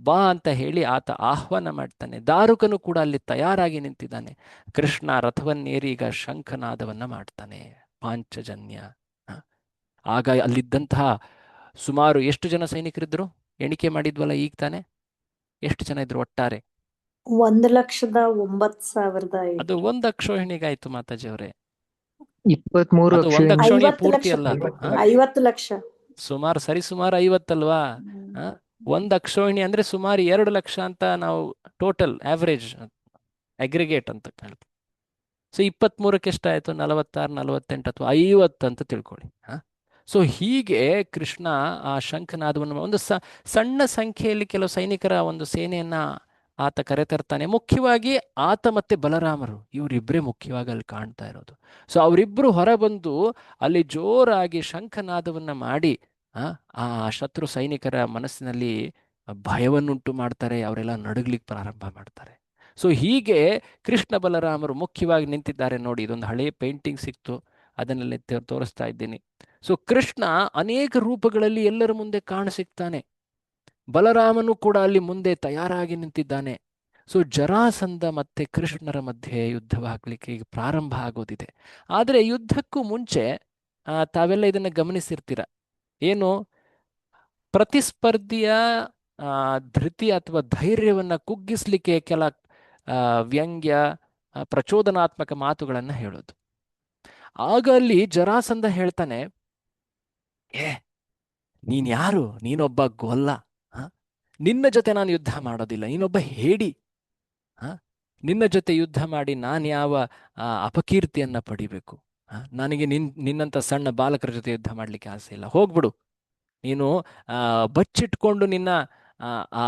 ಬಾ ಅಂತ ಹೇಳಿ ಆತ ಆಹ್ವಾನ ಮಾಡ್ತಾನೆ. ದಾರುಕನು ಕೂಡ ಅಲ್ಲಿ ತಯಾರಾಗಿ ನಿಂತಿದ್ದಾನೆ. ಕೃಷ್ಣ ರಥವನ್ನೇರಿ ಈಗ ಶಂಖನಾದವನ್ನ ಮಾಡ್ತಾನೆ, ಪಾಂಚಜನ್ಯ. ಆಗ ಅಲ್ಲಿದ್ದಂತಹ ಸುಮಾರು ಎಷ್ಟು ಜನ ಸೈನಿಕರಿದ್ರು ಎಣಿಕೆ ಮಾಡಿದ್ವಲ್ಲ ಈಗ ತಾನೆ? ಎಷ್ಟು ಜನ ಇದ್ರು ಒಟ್ಟಾರೆ? 1,09,000. ಅದು 1 ಅಕ್ಷೋಹಿಣಿಗಾಯ್ತು ಮಾತಾಜಿ ಅವರೇ. 23 ಅದು 1 ಅಕ್ಷೋಹಿಣಿ 50 ಪೂರ್ತಿ ಲಕ್ಷ. ಅಲ್ಲ, 50 ಲಕ್ಷ. ಸುಮಾರು 50 ಅಲ್ವಾ? 1 ಅಕ್ಷೋಹಿಣಿ ಅಂದ್ರೆ ಸುಮಾರು 2 ಲಕ್ಷ ಅಂತ ನಾವು ಟೋಟಲ್ ಆವರೇಜ್ ಅಗ್ರಿಗೇಟ್ ಅಂತ ಹೇಳ್ತೀವಿ. ಸೊ 23ಕ್ಕೆ ಎಷ್ಟಾಯ್ತು? 46, 48 ಅಥವಾ 50 ಅಂತ ತಿಳ್ಕೊಳ್ಳಿ. ಸೊ ಹೀಗೆ ಕೃಷ್ಣ ಆ ಶಂಖನಾದವನ್ನು ಒಂದು ಸಣ್ಣ ಸಂಖ್ಯೆಯಲ್ಲಿ ಕೆಲವು ಸೈನಿಕರ ಒಂದು ಸೇನೆಯನ್ನ ಆತ ಕರೆತರ್ತಾನೆ. ಮುಖ್ಯವಾಗಿ ಆತ ಮತ್ತೆ ಬಲರಾಮರು, ಇವರಿಬ್ಬರೇ ಮುಖ್ಯವಾಗಿ ಅಲ್ಲಿ ಕಾಣ್ತಾ ಇರೋದು. ಸೊ ಅವರಿಬ್ಬರು ಹೊರಬಂದು ಅಲ್ಲಿ ಜೋರಾಗಿ ಶಂಖನಾದವನ್ನ ಮಾಡಿ ಆ ಶತ್ರು ಸೈನಿಕರ ಮನಸ್ಸಿನಲ್ಲಿ ಭಯವನ್ನುಂಟು ಮಾಡ್ತಾರೆ. ಅವರೆಲ್ಲ ನಡುಗ್ಲಿಕ್ಕೆ ಪ್ರಾರಂಭ ಮಾಡ್ತಾರೆ. ಸೊ ಹೀಗೆ ಕೃಷ್ಣ ಬಲರಾಮರು ಮುಖ್ಯವಾಗಿ ನಿಂತಿದ್ದಾರೆ. ನೋಡಿ, ಇದೊಂದು ಹಳೆಯ ಪೇಂಟಿಂಗ್ ಸಿಕ್ತು, ಅದನ್ನೆಲ್ಲ ತೋರಿಸ್ತಾ ಇದ್ದೀನಿ. ಸೊ ಕೃಷ್ಣ ಅನೇಕ ರೂಪಗಳಲ್ಲಿ ಎಲ್ಲರ ಮುಂದೆ ಕಾಣಸಿಗ್ತಾನೆ. ಬಲರಾಮನು ಕೂಡ ಅಲ್ಲಿ ಮುಂದೆ ತಯಾರಾಗಿ ನಿಂತಿದ್ದಾನೆ. ಸೊ ಜರಾಸಂಧ ಮತ್ತೆ ಕೃಷ್ಣರ ಮಧ್ಯೆ ಯುದ್ಧವಾಗಲಿಕ್ಕೆ ಈಗ ಪ್ರಾರಂಭ ಆಗೋದಿದೆ. ಆದರೆ ಯುದ್ಧಕ್ಕೂ ಮುಂಚೆ ತಾವೆಲ್ಲ ಇದನ್ನ ಗಮನಿಸಿರ್ತೀರ. ಏನು? ಪ್ರತಿಸ್ಪರ್ಧಿಯ ಧೃತಿ ಅಥವಾ ಧೈರ್ಯವನ್ನ ಕುಗ್ಗಿಸ್ಲಿಕ್ಕೆ ಕೆಲ ವ್ಯಂಗ್ಯ, ಪ್ರಚೋದನಾತ್ಮಕ ಮಾತುಗಳನ್ನ ಹೇಳೋದು. ಆಗ ಅಲ್ಲಿ ಜರಾಸಂಧ ಹೇಳ್ತಾನೆ, ನೀನ್ ಯಾರು? ನೀನೊಬ್ಬ ಗೊಲ್ಲ. ನಿನ್ನ ಜೊತೆ ನಾನು ಯುದ್ಧ ಮಾಡೋದಿಲ್ಲ. ನೀನೊಬ್ಬ ಹೇಡಿ. ನಿನ್ನ ಜೊತೆ ಯುದ್ಧ ಮಾಡಿ ನಾನು ಯಾವ ಅಪಕೀರ್ತಿಯನ್ನ ಪಡಿಬೇಕು? ನನಗೆ ನಿನ್ನಂತ ಸಣ್ಣ ಬಾಲಕರ ಜೊತೆ ಯುದ್ಧ ಮಾಡ್ಲಿಕ್ಕೆ ಆಸೆ ಇಲ್ಲ. ಹೋಗ್ಬಿಡು. ನೀನು ಬಚ್ಚಿಟ್ಕೊಂಡು ನಿನ್ನ ಆ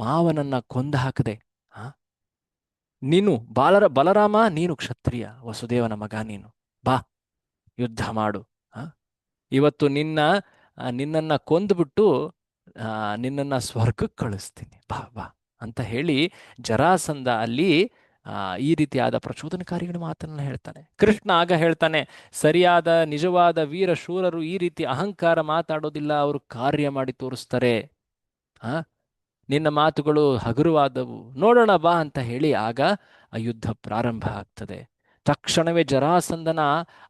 ಮಾವನನ್ನ ಕೊಂದು ಹಾಕದೆ ನೀನು ಬಲರಾಮ ನೀನು ಕ್ಷತ್ರಿಯ, ವಸುದೇವನ ಮಗ ನೀನು, ಬಾ ಯುದ್ಧ ಮಾಡು. ಆ? ಇವತ್ತು ನಿನ್ನನ್ನ ಕೊಂದ್ಬಿಟ್ಟು ನಿನ್ನನ್ನ ಸ್ವರ್ಗಕ್ಕೆ ಕಳಿಸ್ತೀನಿ, ಬಾ ಬಾ ಅಂತ ಹೇಳಿ ಜರಾಸಂಧ ಅಲ್ಲಿ ಈ ರೀತಿಯಾದ ಪ್ರಚೋದನಕಾರಿಗಳ ಮಾತನ್ನ ಹೇಳ್ತಾನೆ. ಕೃಷ್ಣ ಆಗ ಹೇಳ್ತಾನೆ, ಸರಿಯಾದ ನಿಜವಾದ ವೀರ ಶೂರರು ಈ ರೀತಿ ಅಹಂಕಾರ ಮಾತಾಡೋದಿಲ್ಲ, ಅವರು ಕಾರ್ಯ ಮಾಡಿ ತೋರಿಸ್ತಾರೆ. ಆ ನಿನ್ನ ಮಾತುಗಳು ಹಗುರವಾದವು, ನೋಡೋಣ ಬಾ ಅಂತ ಹೇಳಿ ಆಗ ಆ ಯುದ್ಧ ಪ್ರಾರಂಭ ಆಗ್ತದೆ. ತಕ್ಷಣವೇ ಜರಾಸಂಧನ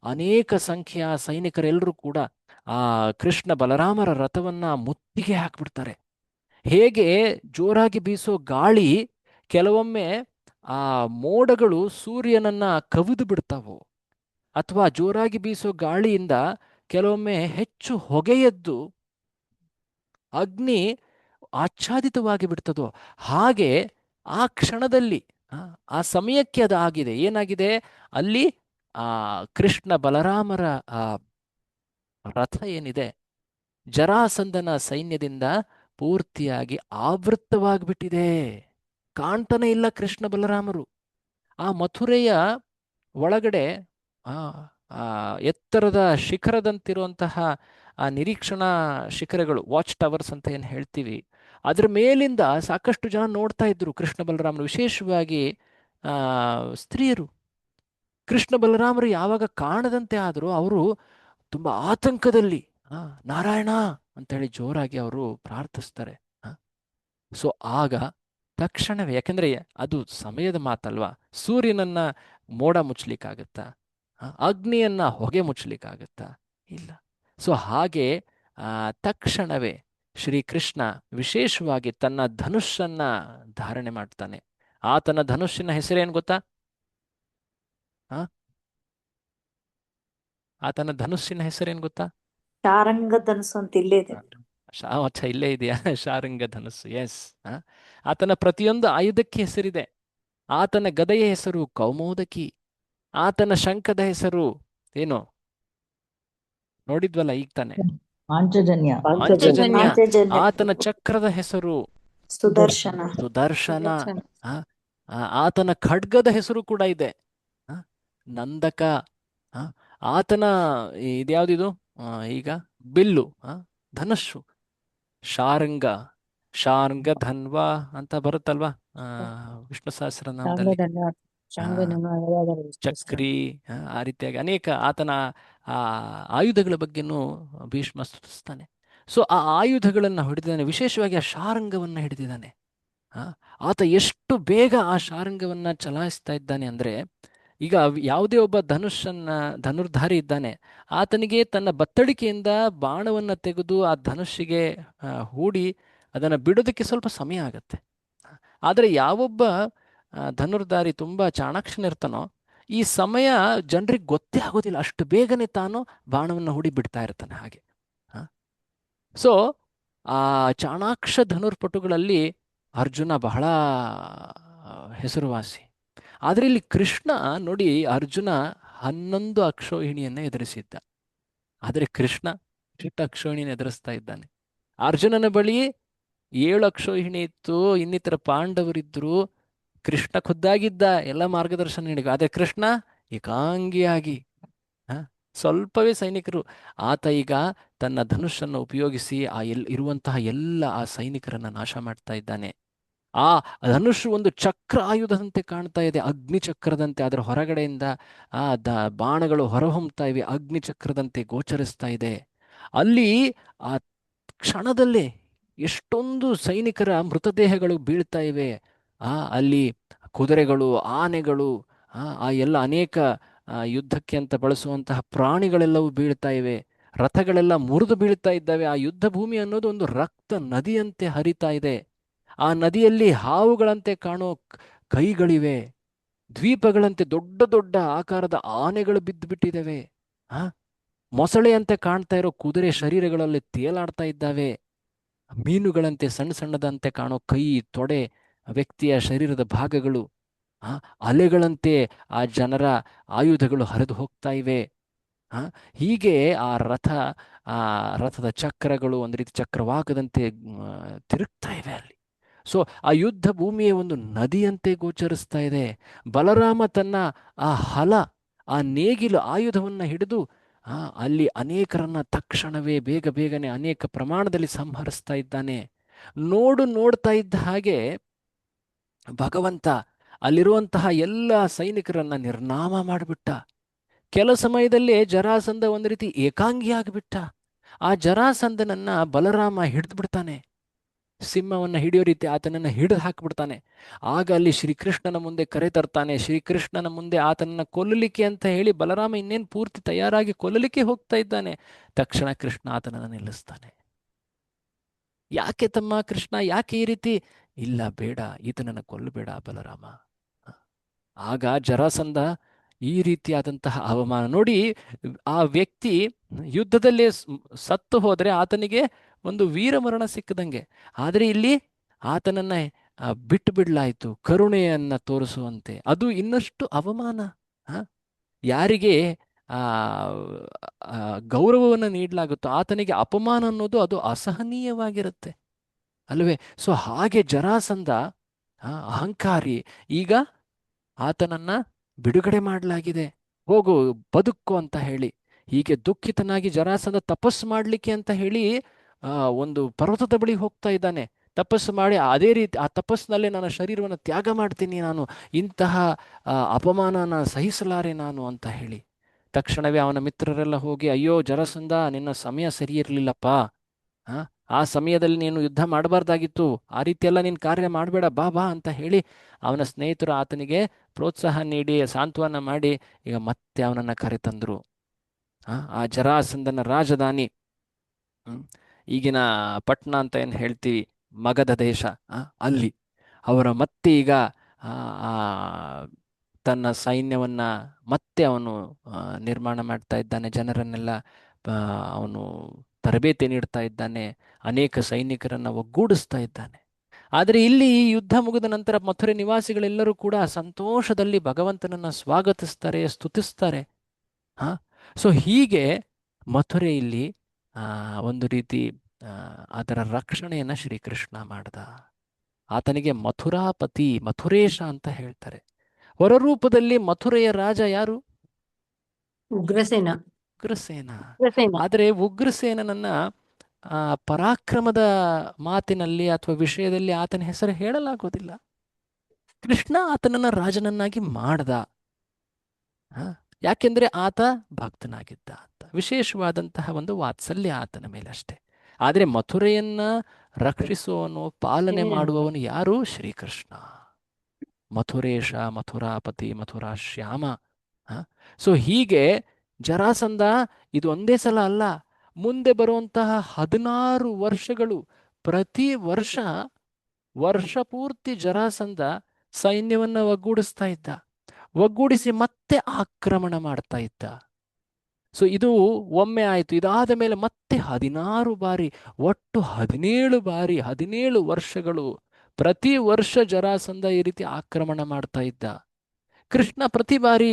ಅನೇಕ ಸಂಖ್ಯೆಯ ಸೈನಿಕರೆಲ್ಲರೂ ಕೂಡ ಆ ಕೃಷ್ಣ ಬಲರಾಮರ ರಥವನ್ನ ಮುತ್ತಿಗೆ ಹಾಕ್ಬಿಡ್ತಾರೆ. ಹೇಗೆ ಜೋರಾಗಿ ಬೀಸೋ ಗಾಳಿ ಕೆಲವೊಮ್ಮೆ ಆ ಮೋಡಗಳು ಸೂರ್ಯನನ್ನ ಕವಿದು ಬಿಡ್ತಾವೋ, ಅಥವಾ ಜೋರಾಗಿ ಬೀಸೋ ಗಾಳಿಯಿಂದ ಕೆಲವೊಮ್ಮೆ ಹೆಚ್ಚು ಹೊಗೆಯದ್ದು ಅಗ್ನಿ ಆಚ್ಛಾದಿತವಾಗಿ ಬಿಡ್ತದೋ, ಹಾಗೆ ಆ ಕ್ಷಣದಲ್ಲಿ ಆ ಸಮಯಕ್ಕೆ ಅದು ಆಗಿದೆ. ಏನಾಗಿದೆ ಅಲ್ಲಿ? ಆ ಕೃಷ್ಣ ಬಲರಾಮರ ಆ ರಥ ಏನಿದೆ ಜರಾಸಂಧನ ಸೈನ್ಯದಿಂದ ಪೂರ್ತಿಯಾಗಿ ಆವೃತ್ತವಾಗಿಬಿಟ್ಟಿದೆ. ಕಾಣ್ತಾನೆ ಇಲ್ಲ ಕೃಷ್ಣ ಬಲರಾಮರು. ಆ ಮಥುರೆಯ ಒಳಗಡೆ ಆ ಆ ಎತ್ತರದ ಶಿಖರದಂತಿರುವಂತಹ ಆ ನಿರೀಕ್ಷಣಾ ಶಿಖರಗಳು, ವಾಚ್ ಟವರ್ಸ್ ಅಂತ ಏನು ಹೇಳ್ತೀವಿ, ಅದ್ರ ಮೇಲಿಂದ ಸಾಕಷ್ಟು ಜನ ನೋಡ್ತಾ ಇದ್ರು ಕೃಷ್ಣ ಬಲರಾಮರು, ವಿಶೇಷವಾಗಿ ಸ್ತ್ರೀಯರು. ಕೃಷ್ಣ ಬಲರಾಮರು ಯಾವಾಗ ಕಾಣದಂತೆ ಆದರೂ ಅವರು ತುಂಬಾ ಆತಂಕದಲ್ಲಿ ನಾರಾಯಣ ಅಂತೇಳಿ ಜೋರಾಗಿ ಅವರು ಪ್ರಾರ್ಥಿಸ್ತಾರೆ. ಸೊ ಆಗ ತಕ್ಷಣವೇ, ಯಾಕೆಂದ್ರೆ ಅದು ಸಮಯದ ಮಾತಲ್ವಾ, ಸೂರ್ಯನನ್ನ ಮೋಡ ಮುಚ್ಚಲಿಕ್ಕಾಗತ್ತಾ? ಅಗ್ನಿಯನ್ನ ಹೊಗೆ ಮುಚ್ಚಲಿಕ್ಕಾಗತ್ತಾ? ಇಲ್ಲ. ಸೊ ಹಾಗೆ ತಕ್ಷಣವೇ ಶ್ರೀಕೃಷ್ಣ ವಿಶೇಷವಾಗಿ ತನ್ನ ಧನುಷನ್ನ ಧಾರಣೆ ಮಾಡ್ತಾನೆ. ಆತನ ಧನುಷ್ಯನ ಹೆಸರೇನು ಗೊತ್ತಾ? ಆತನ ಧನುಸ್ಸಿನ ಹೆಸರೇನು ಗೊತ್ತಾ? ಶಾರಂಗ ಧನುಸ್ಸು ಅಂತ ಇಲ್ಲೇ ಇದೆ. ಅಚ್ಚ, ಇಲ್ಲೇ ಇದೆಯಾ? ಶಾರಂಗ ಧನುಸ್ಸು. ಎಸ್. ಆತನ ಪ್ರತಿಯೊಂದು ಆಯುಧಕ್ಕೆ ಹೆಸರಿದೆ. ಆತನ ಗದೆಯ ಹೆಸರು ಕೌಮೋದಕಿ. ಆತನ ಶಂಖದ ಹೆಸರು ಏನು ನೋಡಿದ್ವಲ್ಲ ಈಗ ತಾನೆ, ಪಾಂಚಜನ್ಯ. ಪಾಂಚಜನ್ಯ. ಪಾಂಚಜನ್ಯ. ಆತನ ಚಕ್ರದ ಹೆಸರು ಸುದರ್ಶನ. ಸುದರ್ಶನ. ಆತನ ಖಡ್ಗದ ಹೆಸರು ಕೂಡ ಇದೆ, ನಂದಕ. ಆತನ ಇದ್ಯಾವ್ದಿದು ಈಗ ಬಿಲ್ಲು, ಧನುಸ್ಸು, ಶಾರಂಗ. ಶಾರ್ಂಗ ಧನ್ವಾ ಅಂತ ಬರುತ್ತಲ್ವಾ ವಿಷ್ಣು ಸಹಸ್ರನಾಮದಲ್ಲಿ. ಚಕ್ರಿ, ಆ ರೀತಿಯಾಗಿ ಅನೇಕ ಆತನ ಆ ಆಯುಧಗಳ ಬಗ್ಗೆನೂ ಭೀಷ್ಮ ಸ್ತುತಿಸ್ತಾನೆ. ಸೊ ಆ ಆಯುಧಗಳನ್ನು ಹಿಡಿದಿದ್ದಾನೆ, ವಿಶೇಷವಾಗಿ ಆ ಶಾರಂಗವನ್ನ ಹಿಡಿದಿದ್ದಾನೆ. ಆತ ಎಷ್ಟು ಬೇಗ ಆ ಶಾರಂಗವನ್ನ ಚಲಾಯಿಸ್ತಾ ಇದ್ದಾನೆ ಅಂದ್ರೆ, ಈಗ ಯಾವುದೇ ಒಬ್ಬ ಧನುರ್ಧಾರಿ ಇದ್ದಾನೆ, ಆತನಿಗೆ ತನ್ನ ಬತ್ತಳಿಕೆಯಿಂದ ಬಾಣವನ್ನ ತೆಗೆದು ಆ ಧನುಷ್ಸಿಗೆ ಹೂಡಿ ಅದನ್ನು ಬಿಡೋದಕ್ಕೆ ಸ್ವಲ್ಪ ಸಮಯ ಆಗತ್ತೆ. ಆದರೆ ಯಾವೊಬ್ಬ ಧನುರ್ಧಾರಿ ತುಂಬಾ ಚಾಣಾಕ್ಷನಿರ್ತಾನೋ, ಈ ಸಮಯ ಜನರಿಗೆ ಗೊತ್ತೇ ಆಗೋದಿಲ್ಲ, ಅಷ್ಟು ಬೇಗನೆ ತಾನು ಬಾಣವನ್ನು ಹೂಡಿ ಬಿಡ್ತಾ ಇರ್ತಾನೆ ಹಾಗೆ. ಸೊ ಆ ಚಾಣಾಕ್ಷ ಧನುರ್ಪಟುಗಳಲ್ಲಿ ಅರ್ಜುನ ಬಹಳ ಹೆಸರುವಾಸಿ. ಆದರೆ ಇಲ್ಲಿ ಕೃಷ್ಣ ನೋಡಿ, ಅರ್ಜುನ 11 ಅಕ್ಷೋಹಿಣಿಯನ್ನ ಎದುರಿಸಿದ್ದ, ಆದರೆ ಕೃಷ್ಣ 8 ಅಕ್ಷೋಹಿಣಿಯನ್ನು ಎದುರಿಸ್ತಾ ಇದ್ದಾನೆ. ಅರ್ಜುನನ ಬಳಿ 7 ಅಕ್ಷೋಹಿಣಿ ಇತ್ತು, ಇನ್ನಿತರ ಪಾಂಡವರಿದ್ರು, ಕೃಷ್ಣ ಖುದ್ದಾಗಿದ್ದ ಎಲ್ಲ ಮಾರ್ಗದರ್ಶನ ನೀಡಿದ. ಆದರೆ ಕೃಷ್ಣ ಏಕಾಂಗಿಯಾಗಿ ಸ್ವಲ್ಪವೇ ಸೈನಿಕರು, ಆತ ಈಗ ತನ್ನ ಧನುಷನ್ನು ಉಪಯೋಗಿಸಿ ಇರುವಂತಹ ಎಲ್ಲ ಆ ಸೈನಿಕರನ್ನ ನಾಶ ಮಾಡ್ತಾ ಇದ್ದಾನೆ. ಆ ಧನುಷ್ ಒಂದು ಚಕ್ರ ಆಯುಧದಂತೆ ಕಾಣ್ತಾ ಇದೆ, ಅಗ್ನಿ ಚಕ್ರದಂತೆ. ಅದರ ಹೊರಗಡೆಯಿಂದ ಬಾಣಗಳು ಹೊರಹೊಮ್ತಾ ಇವೆ, ಅಗ್ನಿ ಚಕ್ರದಂತೆ ಗೋಚರಿಸ್ತಾ ಇದೆ. ಅಲ್ಲಿ ಆ ಕ್ಷಣದಲ್ಲೇ ಎಷ್ಟೊಂದು ಸೈನಿಕರ ಮೃತದೇಹಗಳು ಬೀಳ್ತಾ ಇವೆ. ಅಲ್ಲಿ ಕುದುರೆಗಳು, ಆನೆಗಳು, ಆ ಎಲ್ಲ ಅನೇಕ ಯುದ್ಧಕ್ಕೆ ಅಂತ ಬಳಸುವಂತಹ ಪ್ರಾಣಿಗಳೆಲ್ಲವೂ ಬೀಳ್ತಾ ಇವೆ, ರಥಗಳೆಲ್ಲ ಮುರಿದು ಬೀಳ್ತಾ ಇದ್ದಾವೆ. ಆ ಯುದ್ಧ ಭೂಮಿ ಅನ್ನೋದು ಒಂದು ರಕ್ತ ನದಿಯಂತೆ ಹರಿತಾ ಇದೆ. ಆ ನದಿಯಲ್ಲಿ ಹಾವುಗಳಂತೆ ಕಾಣೋ ಕೈಗಳಿವೆ, ದ್ವೀಪಗಳಂತೆ ದೊಡ್ಡ ದೊಡ್ಡ ಆಕಾರದ ಆನೆಗಳು ಬಿದ್ದು ಬಿಟ್ಟಿದ್ದಾವೆ, ಮೊಸಳೆಯಂತೆ ಕಾಣ್ತಾ ಇರೋ ಕುದುರೆ ಶರೀರಗಳಲ್ಲಿ ತೇಲಾಡ್ತಾ ಇದ್ದಾವೆ, ಮೀನುಗಳಂತೆ ಸಣ್ಣ ಸಣ್ಣದಂತೆ ಕಾಣೋ ಕೈ, ತೊಡೆ, ವ್ಯಕ್ತಿಯ ಶರೀರದ ಭಾಗಗಳು, ಅಲೆಗಳಂತೆ ಆ ಜನರ ಆಯುಧಗಳು ಹರಿದು ಹೋಗ್ತಾ ಇವೆ. ಹೀಗೆ ಆ ರಥದ ಚಕ್ರಗಳು ಒಂದು ರೀತಿ ಚಕ್ರವಾಕದಂತೆ ತಿರುಗ್ತಾ ಇವೆ ಅಲ್ಲಿ. ಸೊ ಆ ಯುದ್ಧ ಭೂಮಿಯ ಒಂದು ನದಿಯಂತೆ ಗೋಚರಿಸ್ತಾ ಇದೆ. ಬಲರಾಮ ತನ್ನ ಆ ಹಲ, ಆ ನೇಗಿಲು ಆಯುಧವನ್ನು ಹಿಡಿದು ಅಲ್ಲಿ ಅನೇಕರನ್ನ ತಕ್ಷಣವೇ ಬೇಗ ಬೇಗನೆ ಅನೇಕ ಪ್ರಮಾಣದಲ್ಲಿ ಸಂಹರಿಸ್ತಾ ಇದ್ದಾನೆ. ನೋಡ್ತಾ ಇದ್ದ ಹಾಗೆ ಭಗವಂತ ಅಲ್ಲಿರುವಂತಹ ಎಲ್ಲ ಸೈನಿಕರನ್ನ ನಿರ್ನಾಮ ಮಾಡಿಬಿಟ್ಟ. ಕೆಲ ಸಮಯದಲ್ಲೇ ಜರಾಸಂಧ ಒಂದು ರೀತಿ ಏಕಾಂಗಿಯಾಗಿಬಿಟ್ಟ. ಆ ಜರಾಸಂಧನನ್ನ ಬಲರಾಮ ಹಿಡಿದು ಬಿಡ್ತಾನೆ, ಸಿಂಹವನ್ನ ಹಿಡಿಯೋ ರೀತಿ ಆತನನ್ನ ಹಿಡಿದು ಹಾಕಿಬಿಡ್ತಾನೆ. ಆಗ ಅಲ್ಲಿ ಶ್ರೀಕೃಷ್ಣನ ಮುಂದೆ ಕರೆ ತರ್ತಾನೆ. ಶ್ರೀಕೃಷ್ಣನ ಮುಂದೆ ಆತನನ್ನ ಕೊಲ್ಲಲಿಕ್ಕೆ ಅಂತ ಹೇಳಿ ಬಲರಾಮ ಇನ್ನೇನು ಪೂರ್ತಿ ತಯಾರಾಗಿ ಕೊಲ್ಲಲಿಕ್ಕೆ ಹೋಗ್ತಾ ಇದ್ದಾನೆ. ತಕ್ಷಣ ಕೃಷ್ಣ ಆತನನ್ನ ನಿಲ್ಲಿಸ್ತಾನೆ. ಯಾಕೆ ತಮ್ಮ ಕೃಷ್ಣ, ಯಾಕೆ ಈ ರೀತಿ? ಇಲ್ಲ, ಬೇಡ, ಈತನನ್ನ ಕೊಲ್ಲಬೇಡ ಬಲರಾಮ. ಆಗ ಜರಾಸಂಧ ಈ ರೀತಿಯಾದಂತಹ ಅವಮಾನ ನೋಡಿ, ಆ ವ್ಯಕ್ತಿ ಯುದ್ಧದಲ್ಲಿ ಸತ್ತು ಹೋದರೆ ಆತನಿಗೆ ಒಂದು ವೀರಮರಣ ಸಿಕ್ಕದಂಗೆ. ಆದರೆ ಇಲ್ಲಿ ಆತನನ್ನ ಬಿಟ್ಟು ಬಿಡಲಾಯಿತು, ಕರುಣೆಯನ್ನ ತೋರಿಸುವಂತೆ. ಅದು ಇನ್ನಷ್ಟು ಅವಮಾನ. ಯಾರಿಗೆ ಗೌರವವನ್ನು ನೀಡಲಾಗುತ್ತೋ ಆತನಿಗೆ ಅಪಮಾನ ಅನ್ನೋದು ಅದು ಅಸಹನೀಯವಾಗಿರುತ್ತೆ ಅಲ್ವೇ? ಸೊ ಹಾಗೆ ಜರಾಸಂಧ ಅಹಂಕಾರಿ. ಈಗ ಆತನನ್ನ ಬಿಡುಗಡೆ ಮಾಡಲಾಗಿದೆ, ಹೋಗು ಬದುಕು ಅಂತ ಹೇಳಿ. ಹೀಗೆ ದುಃಖಿತನಾಗಿ ಜರಾಸಂಧ ತಪಸ್ಸು ಮಾಡಲಿಕ್ಕೆ ಅಂತ ಹೇಳಿ ಒಂದು ಪರ್ವತದ ಬಳಿ ಹೋಗ್ತಾ ಇದ್ದಾನೆ. ತಪಸ್ಸು ಮಾಡಿ ಅದೇ ರೀತಿ ಆ ತಪಸ್ಸಿನಲ್ಲೇ ನನ್ನ ಶರೀರವನ್ನು ತ್ಯಾಗ ಮಾಡ್ತೀನಿ, ನಾನು ಇಂತಹ ಅಪಮಾನನ ಸಹಿಸಲಾರೆ ನಾನು ಅಂತ ಹೇಳಿ. ತಕ್ಷಣವೇ ಅವನ ಮಿತ್ರರೆಲ್ಲ ಹೋಗಿ, ಅಯ್ಯೋ ಜರಾಸಂಧ, ನಿನ್ನ ಸಮಯ ಸರಿ ಇರಲಿಲ್ಲಪ್ಪ, ಆ ಸಮಯದಲ್ಲಿ ನೀನು ಯುದ್ಧ ಮಾಡಬಾರ್ದಾಗಿತ್ತು, ಆ ರೀತಿಯೆಲ್ಲ ನೀನು ಕಾರ್ಯ ಮಾಡಬೇಡ, ಬಾ ಬಾ ಅಂತ ಹೇಳಿ ಅವನ ಸ್ನೇಹಿತರು ಆತನಿಗೆ ಪ್ರೋತ್ಸಾಹ ನೀಡಿ ಸಾಂತ್ವನ ಮಾಡಿ ಈಗ ಮತ್ತೆ ಅವನನ್ನು ಕರೆತಂದರು. ಆ ಜರಾಸಂಧನ ರಾಜಧಾನಿ, ಈಗಿನ ಪಟ್ನಾ ಅಂತ ಏನು ಹೇಳ್ತೀವಿ, ಮಗಧ ದೇಶ, ಅಲ್ಲಿ ಅವರ ಮತ್ತೆ ಈಗ ತನ್ನ ಸೈನ್ಯವನ್ನ ಮತ್ತೆ ಅವನು ನಿರ್ಮಾಣ ಮಾಡ್ತಾ ಇದ್ದಾನೆ. ಜನರನ್ನೆಲ್ಲ ಅವನು ತರಬೇತಿ ನೀಡ್ತಾ ಇದ್ದಾನೆ, ಅನೇಕ ಸೈನಿಕರನ್ನ ಒಗ್ಗೂಡಿಸ್ತಾ ಇದ್ದಾನೆ. ಆದರೆ ಇಲ್ಲಿ ಈ ಯುದ್ಧ ಮುಗಿದ ನಂತರ ಮಥುರೆ ನಿವಾಸಿಗಳೆಲ್ಲರೂ ಕೂಡ ಸಂತೋಷದಲ್ಲಿ ಭಗವಂತನನ್ನ ಸ್ವಾಗತಿಸ್ತಾರೆ, ಸ್ತುತಿಸ್ತಾರೆ. ಸೊ ಹೀಗೆ ಮಥುರೆಯಲ್ಲಿ ಒಂದು ರೀತಿ ಅದರ ರಕ್ಷಣೆಯನ್ನ ಶ್ರೀಕೃಷ್ಣ ಮಾಡ್ದ. ಆತನಿಗೆ ಮಥುರಾಪತಿ, ಮಥುರೇಶ ಅಂತ ಹೇಳ್ತಾರೆ. ಹೊರರೂಪದಲ್ಲಿ ಮಥುರೆಯ ರಾಜ ಯಾರು? ಉಗ್ರಸೇನ. ಉಗ್ರಸೇನ. ಆದರೆ ಉಗ್ರಸೇನನನ್ನ ಪರಾಕ್ರಮದ ಮಾತಿನಲ್ಲಿ ಅಥವಾ ವಿಷಯದಲ್ಲಿ ಆತನ ಹೆಸರು ಹೇಳಲಾಗೋದಿಲ್ಲ. ಕೃಷ್ಣ ಆತನನ್ನ ರಾಜನನ್ನಾಗಿ ಮಾಡ್ದ. ಯಾಕೆಂದ್ರೆ ಆತ ಭಕ್ತನಾಗಿದ್ದ ಅಂತ, ವಿಶೇಷವಾದಂತಹ ಒಂದು ವಾತ್ಸಲ್ಯ ಆತನ ಮೇಲೆ ಅಷ್ಟೇ. ಆದರೆ ಮಥುರೆಯನ್ನ ರಕ್ಷಿಸುವವನು, ಪಾಲನೆ ಮಾಡುವವನು ಯಾರು? ಶ್ರೀಕೃಷ್ಣ. ಮಥುರೇಶ, ಮಥುರಾಪತಿ, ಮಥುರಾ ಶ್ಯಾಮ. ಸೊ ಹೀಗೆ ಜರಾಸಂಧ ಇದು ಒಂದೇ ಸಲ ಅಲ್ಲ, ಮುಂದೆ ಬರುವಂತಹ 16 ವರ್ಷಗಳು, ಪ್ರತಿ ವರ್ಷ ಪೂರ್ತಿ ಜರಾಸಂಧ ಸೈನ್ಯವನ್ನ ಒಗ್ಗೂಡಿಸ್ತಾ ಇದ್ದ, ಒಗ್ಗೂಡಿಸಿ ಮತ್ತೆ ಆಕ್ರಮಣ ಮಾಡ್ತಾ ಇದ್ದ. ಸೊ ಇದು ಒಮ್ಮೆ ಆಯಿತು. ಇದಾದ ಮೇಲೆ ಮತ್ತೆ 16 ಬಾರಿ, ಒಟ್ಟು 17 ಬಾರಿ, 17 ವರ್ಷಗಳು ಪ್ರತಿ ವರ್ಷ ಜರಾಸಂಧ ಈ ರೀತಿ ಆಕ್ರಮಣ ಮಾಡ್ತಾ ಇದ್ದ. ಕೃಷ್ಣ ಪ್ರತಿ ಬಾರಿ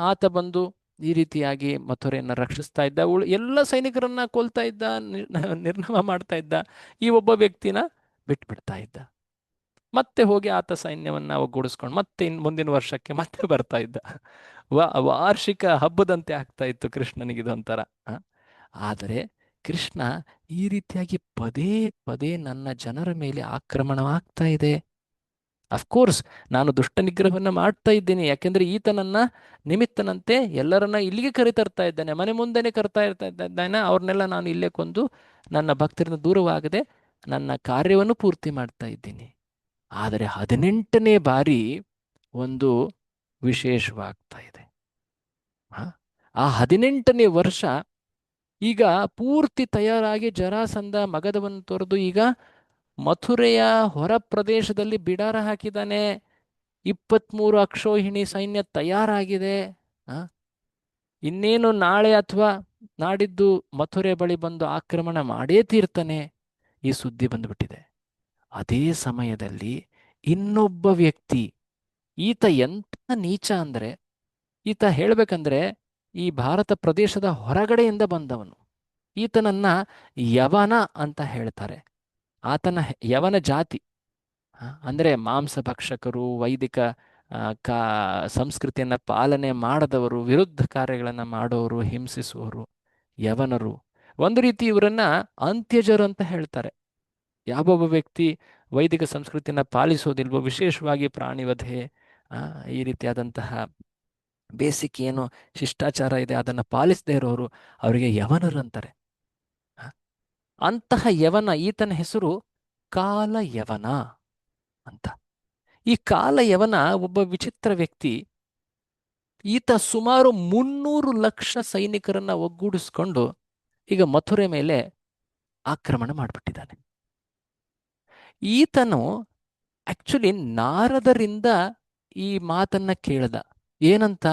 ಆತ ಬಂದು ಈ ರೀತಿಯಾಗಿ ಮಥುರೆಯನ್ನು ರಕ್ಷಿಸ್ತಾ ಇದ್ದ, ಎಲ್ಲ ಸೈನಿಕರನ್ನ ಕೊಲ್ತಾ ಇದ್ದ, ನಿರ್ನಾಮ ಮಾಡ್ತಾ ಇದ್ದ. ಈ ಒಬ್ಬ ವ್ಯಕ್ತಿನ ಬಿಟ್ಬಿಡ್ತಾ ಇದ್ದ. ಮತ್ತೆ ಹೋಗಿ ಆತ ಸೈನ್ಯವನ್ನ ಒಗ್ಗೂಡಿಸ್ಕೊಂಡು ಮತ್ತೆ ಮುಂದಿನ ವರ್ಷಕ್ಕೆ ಮತ್ತೆ ಬರ್ತಾ ಇದ್ದ. ವಾರ್ಷಿಕ ಹಬ್ಬದಂತೆ ಆಗ್ತಾ ಇತ್ತು ಕೃಷ್ಣನಿಗಿದೊಂಥರ. ಆದರೆ ಕೃಷ್ಣ ಈ ರೀತಿಯಾಗಿ ಪದೇ ಪದೇ ನನ್ನ ಜನರ ಮೇಲೆ ಆಕ್ರಮಣವಾಗ್ತಾ ಇದೆ. ಅಫ್ಕೋರ್ಸ್ ನಾನು ದುಷ್ಟ ನಿಗ್ರಹವನ್ನ ಮಾಡ್ತಾ ಇದ್ದೀನಿ, ಯಾಕೆಂದ್ರೆ ಈತ ನನ್ನ ನಿಮಿತ್ತನಂತೆ ಎಲ್ಲರನ್ನ ಇಲ್ಲಿಗೆ ಕರಿತರ್ತಾ ಇದ್ದಾನೆ, ಮನೆ ಮುಂದೆನೆ ಕರ್ತಾ ಇದ್ದಾನೆ. ಅವ್ರನ್ನೆಲ್ಲ ನಾನು ಇಲ್ಲೇ ಕೊಂದು ನನ್ನ ಭಕ್ತರಿಂದ ದೂರವಾಗದೆ ನನ್ನ ಕಾರ್ಯವನ್ನು ಪೂರ್ತಿ ಮಾಡ್ತಾ ಇದ್ದೀನಿ. ಆದರೆ 18ನೇ ಬಾರಿ ಒಂದು ವಿಶೇಷವಾಗ್ತಾ ಇದೆ. ಆ 18ನೇ ವರ್ಷ ಈಗ ಪೂರ್ತಿ ತಯಾರಾಗಿ ಜರಾಸಂಧ ಮಗಧವನ್ನು ತೊರೆದು ಈಗ ಮಥುರೆಯ ಹೊರ ಪ್ರದೇಶದಲ್ಲಿ ಬಿಡಾರ ಹಾಕಿದ್ದಾನೆ. 23 ಅಕ್ಷೋಹಿಣಿ ಸೈನ್ಯ ತಯಾರಾಗಿದೆ. ಇನ್ನೇನು ನಾಳೆ ಅಥವಾ ನಾಡಿದ್ದು ಮಥುರೆ ಬಳಿ ಬಂದು ಆಕ್ರಮಣ ಮಾಡೇ ತೀರ್ತಾನೆ. ಈ ಸುದ್ದಿ ಬಂದುಬಿಟ್ಟಿದೆ. ಅದೇ ಸಮಯದಲ್ಲಿ ಇನ್ನೊಬ್ಬ ವ್ಯಕ್ತಿ, ಈತ ಎಂಥ ನೀಚ ಅಂದ್ರೆ, ಈತ ಹೇಳ್ಬೇಕಂದ್ರೆ ಈ ಭಾರತ ಪ್ರದೇಶದ ಹೊರಗಡೆಯಿಂದ ಬಂದವನು. ಈತನನ್ನ ಯವನ ಅಂತ ಹೇಳ್ತಾರೆ. ಆತನ ಯವನ ಜಾತಿ, ಅಂದರೆ ಮಾಂಸ ಭಕ್ಷಕರು, ವೈದಿಕ ಆ, ಕಾ ಸಂಸ್ಕೃತಿಯನ್ನು ಪಾಲನೆ ಮಾಡದವರು, ವಿರುದ್ಧ ಕಾರ್ಯಗಳನ್ನು ಮಾಡೋರು, ಹಿಂಸಿಸುವವರು, ಯವನರು. ಒಂದು ರೀತಿ ಇವರನ್ನ ಅಂತ್ಯಜರು ಅಂತ ಹೇಳ್ತಾರೆ. ಯಾವೊಬ್ಬ ವ್ಯಕ್ತಿ ವೈದಿಕ ಸಂಸ್ಕೃತಿಯನ್ನು ಪಾಲಿಸೋದಿಲ್ವೋ, ವಿಶೇಷವಾಗಿ ಪ್ರಾಣಿವಧೆ, ಆ, ಈ ರೀತಿಯಾದಂತಹ ಬೇಸಿಕ್ ಏನು ಶಿಷ್ಟಾಚಾರ ಇದೆ ಅದನ್ನು ಪಾಲಿಸದೇ ಇರೋರು, ಅವರಿಗೆ ಯವನರು ಅಂತಾರೆ. ಆ, ಅಂತಹ ಯವನ, ಈತನ ಹೆಸರು ಕಾಲಯವನ ಅಂತ. ಈ ಕಾಲಯವನ ಒಬ್ಬ ವಿಚಿತ್ರ ವ್ಯಕ್ತಿ. ಈತ ಸುಮಾರು 300 ಲಕ್ಷ ಸೈನಿಕರನ್ನ ಒಗ್ಗೂಡಿಸ್ಕೊಂಡು ಈಗ ಮಥುರೆ ಮೇಲೆ ಆಕ್ರಮಣ ಮಾಡಿಬಿಟ್ಟಿದ್ದಾನೆ. ಈತನು ಆಕ್ಚುಲಿ ನಾರದರಿಂದ ಈ ಮಾತನ್ನ ಕೇಳ್ದ. ಏನಂತ?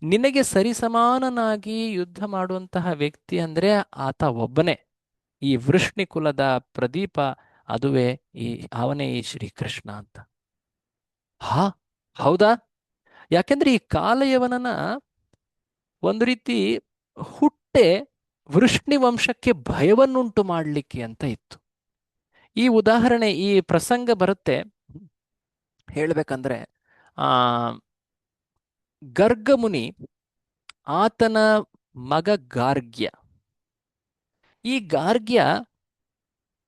ನಿನಗೆ ಸರಿಸಮಾನನಾಗಿ ಯುದ್ಧ ಮಾಡುವಂತಹ ವ್ಯಕ್ತಿ ಅಂದ್ರೆ ಆತ ಒಬ್ಬನೇ, ಈ ವೃಷ್ಣಿ ಕುಲದ ಪ್ರದೀಪ, ಅದುವೇ ಅವನೇ ಈ ಶ್ರೀಕೃಷ್ಣ ಅಂತ. ಹಾ, ಹೌದಾ? ಯಾಕೆಂದ್ರೆ ಈ ಕಾಲಯವನನ ಒಂದು ರೀತಿ ಹುಟ್ಟೆ ವೃಷ್ಣಿ ವಂಶಕ್ಕೆ ಭಯವನ್ನುಂಟು ಮಾಡಲಿಕ್ಕೆ ಅಂತ ಇತ್ತು. ಈ ಉದಾಹರಣೆ, ಈ ಪ್ರಸಂಗ ಬರುತ್ತೆ ಹೇಳ್ಬೇಕಂದ್ರೆ, ಆ ಗರ್ಗಮುನಿ, ಆತನ ಮಗ ಗಾರ್ಗ್ಯ. ಈ ಗಾರ್ಗ್ಯ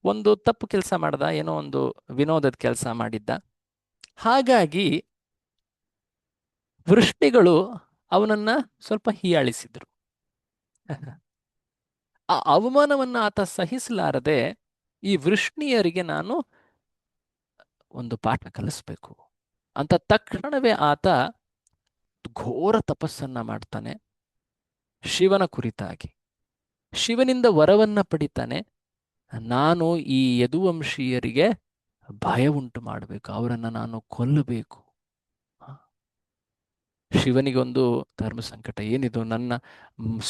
ಒಂದು ತಪ್ಪು ಕೆಲಸ ಮಾಡ್ದ, ಏನೋ ಒಂದು ವಿನೋದದ ಕೆಲಸ ಮಾಡಿದ್ದ. ಹಾಗಾಗಿ ವೃಷ್ಣಿಗಳು ಅವನನ್ನ ಸ್ವಲ್ಪ ಹೀಯಾಳಿಸಿದ್ರು. ಆ ಅವಮಾನವನ್ನ ಆತ ಸಹಿಸಲಾರದೆ, ಈ ವೃಷ್ಣಿಯರಿಗೆ ನಾನು ಒಂದು ಪಾಠ ಕಲಿಸ್ಬೇಕು ಅಂತ ತಕ್ಷಣವೇ ಆತ ಘೋರ ತಪಸ್ಸನ್ನ ಮಾಡ್ತಾನೆ ಶಿವನ ಕುರಿತಾಗಿ. ಶಿವನಿಂದ ವರವನ್ನ ಪಡಿತಾನೆ. ನಾನು ಈ ಯದುವಂಶೀಯರಿಗೆ ಭಯ ಉಂಟು ಮಾಡಬೇಕು, ಅವರನ್ನು ನಾನು ಕೊಲ್ಲಬೇಕು. ಶಿವನಿಗೆ ಒಂದು ಧರ್ಮ ಸಂಕಟ, ಏನಿದು, ನನ್ನ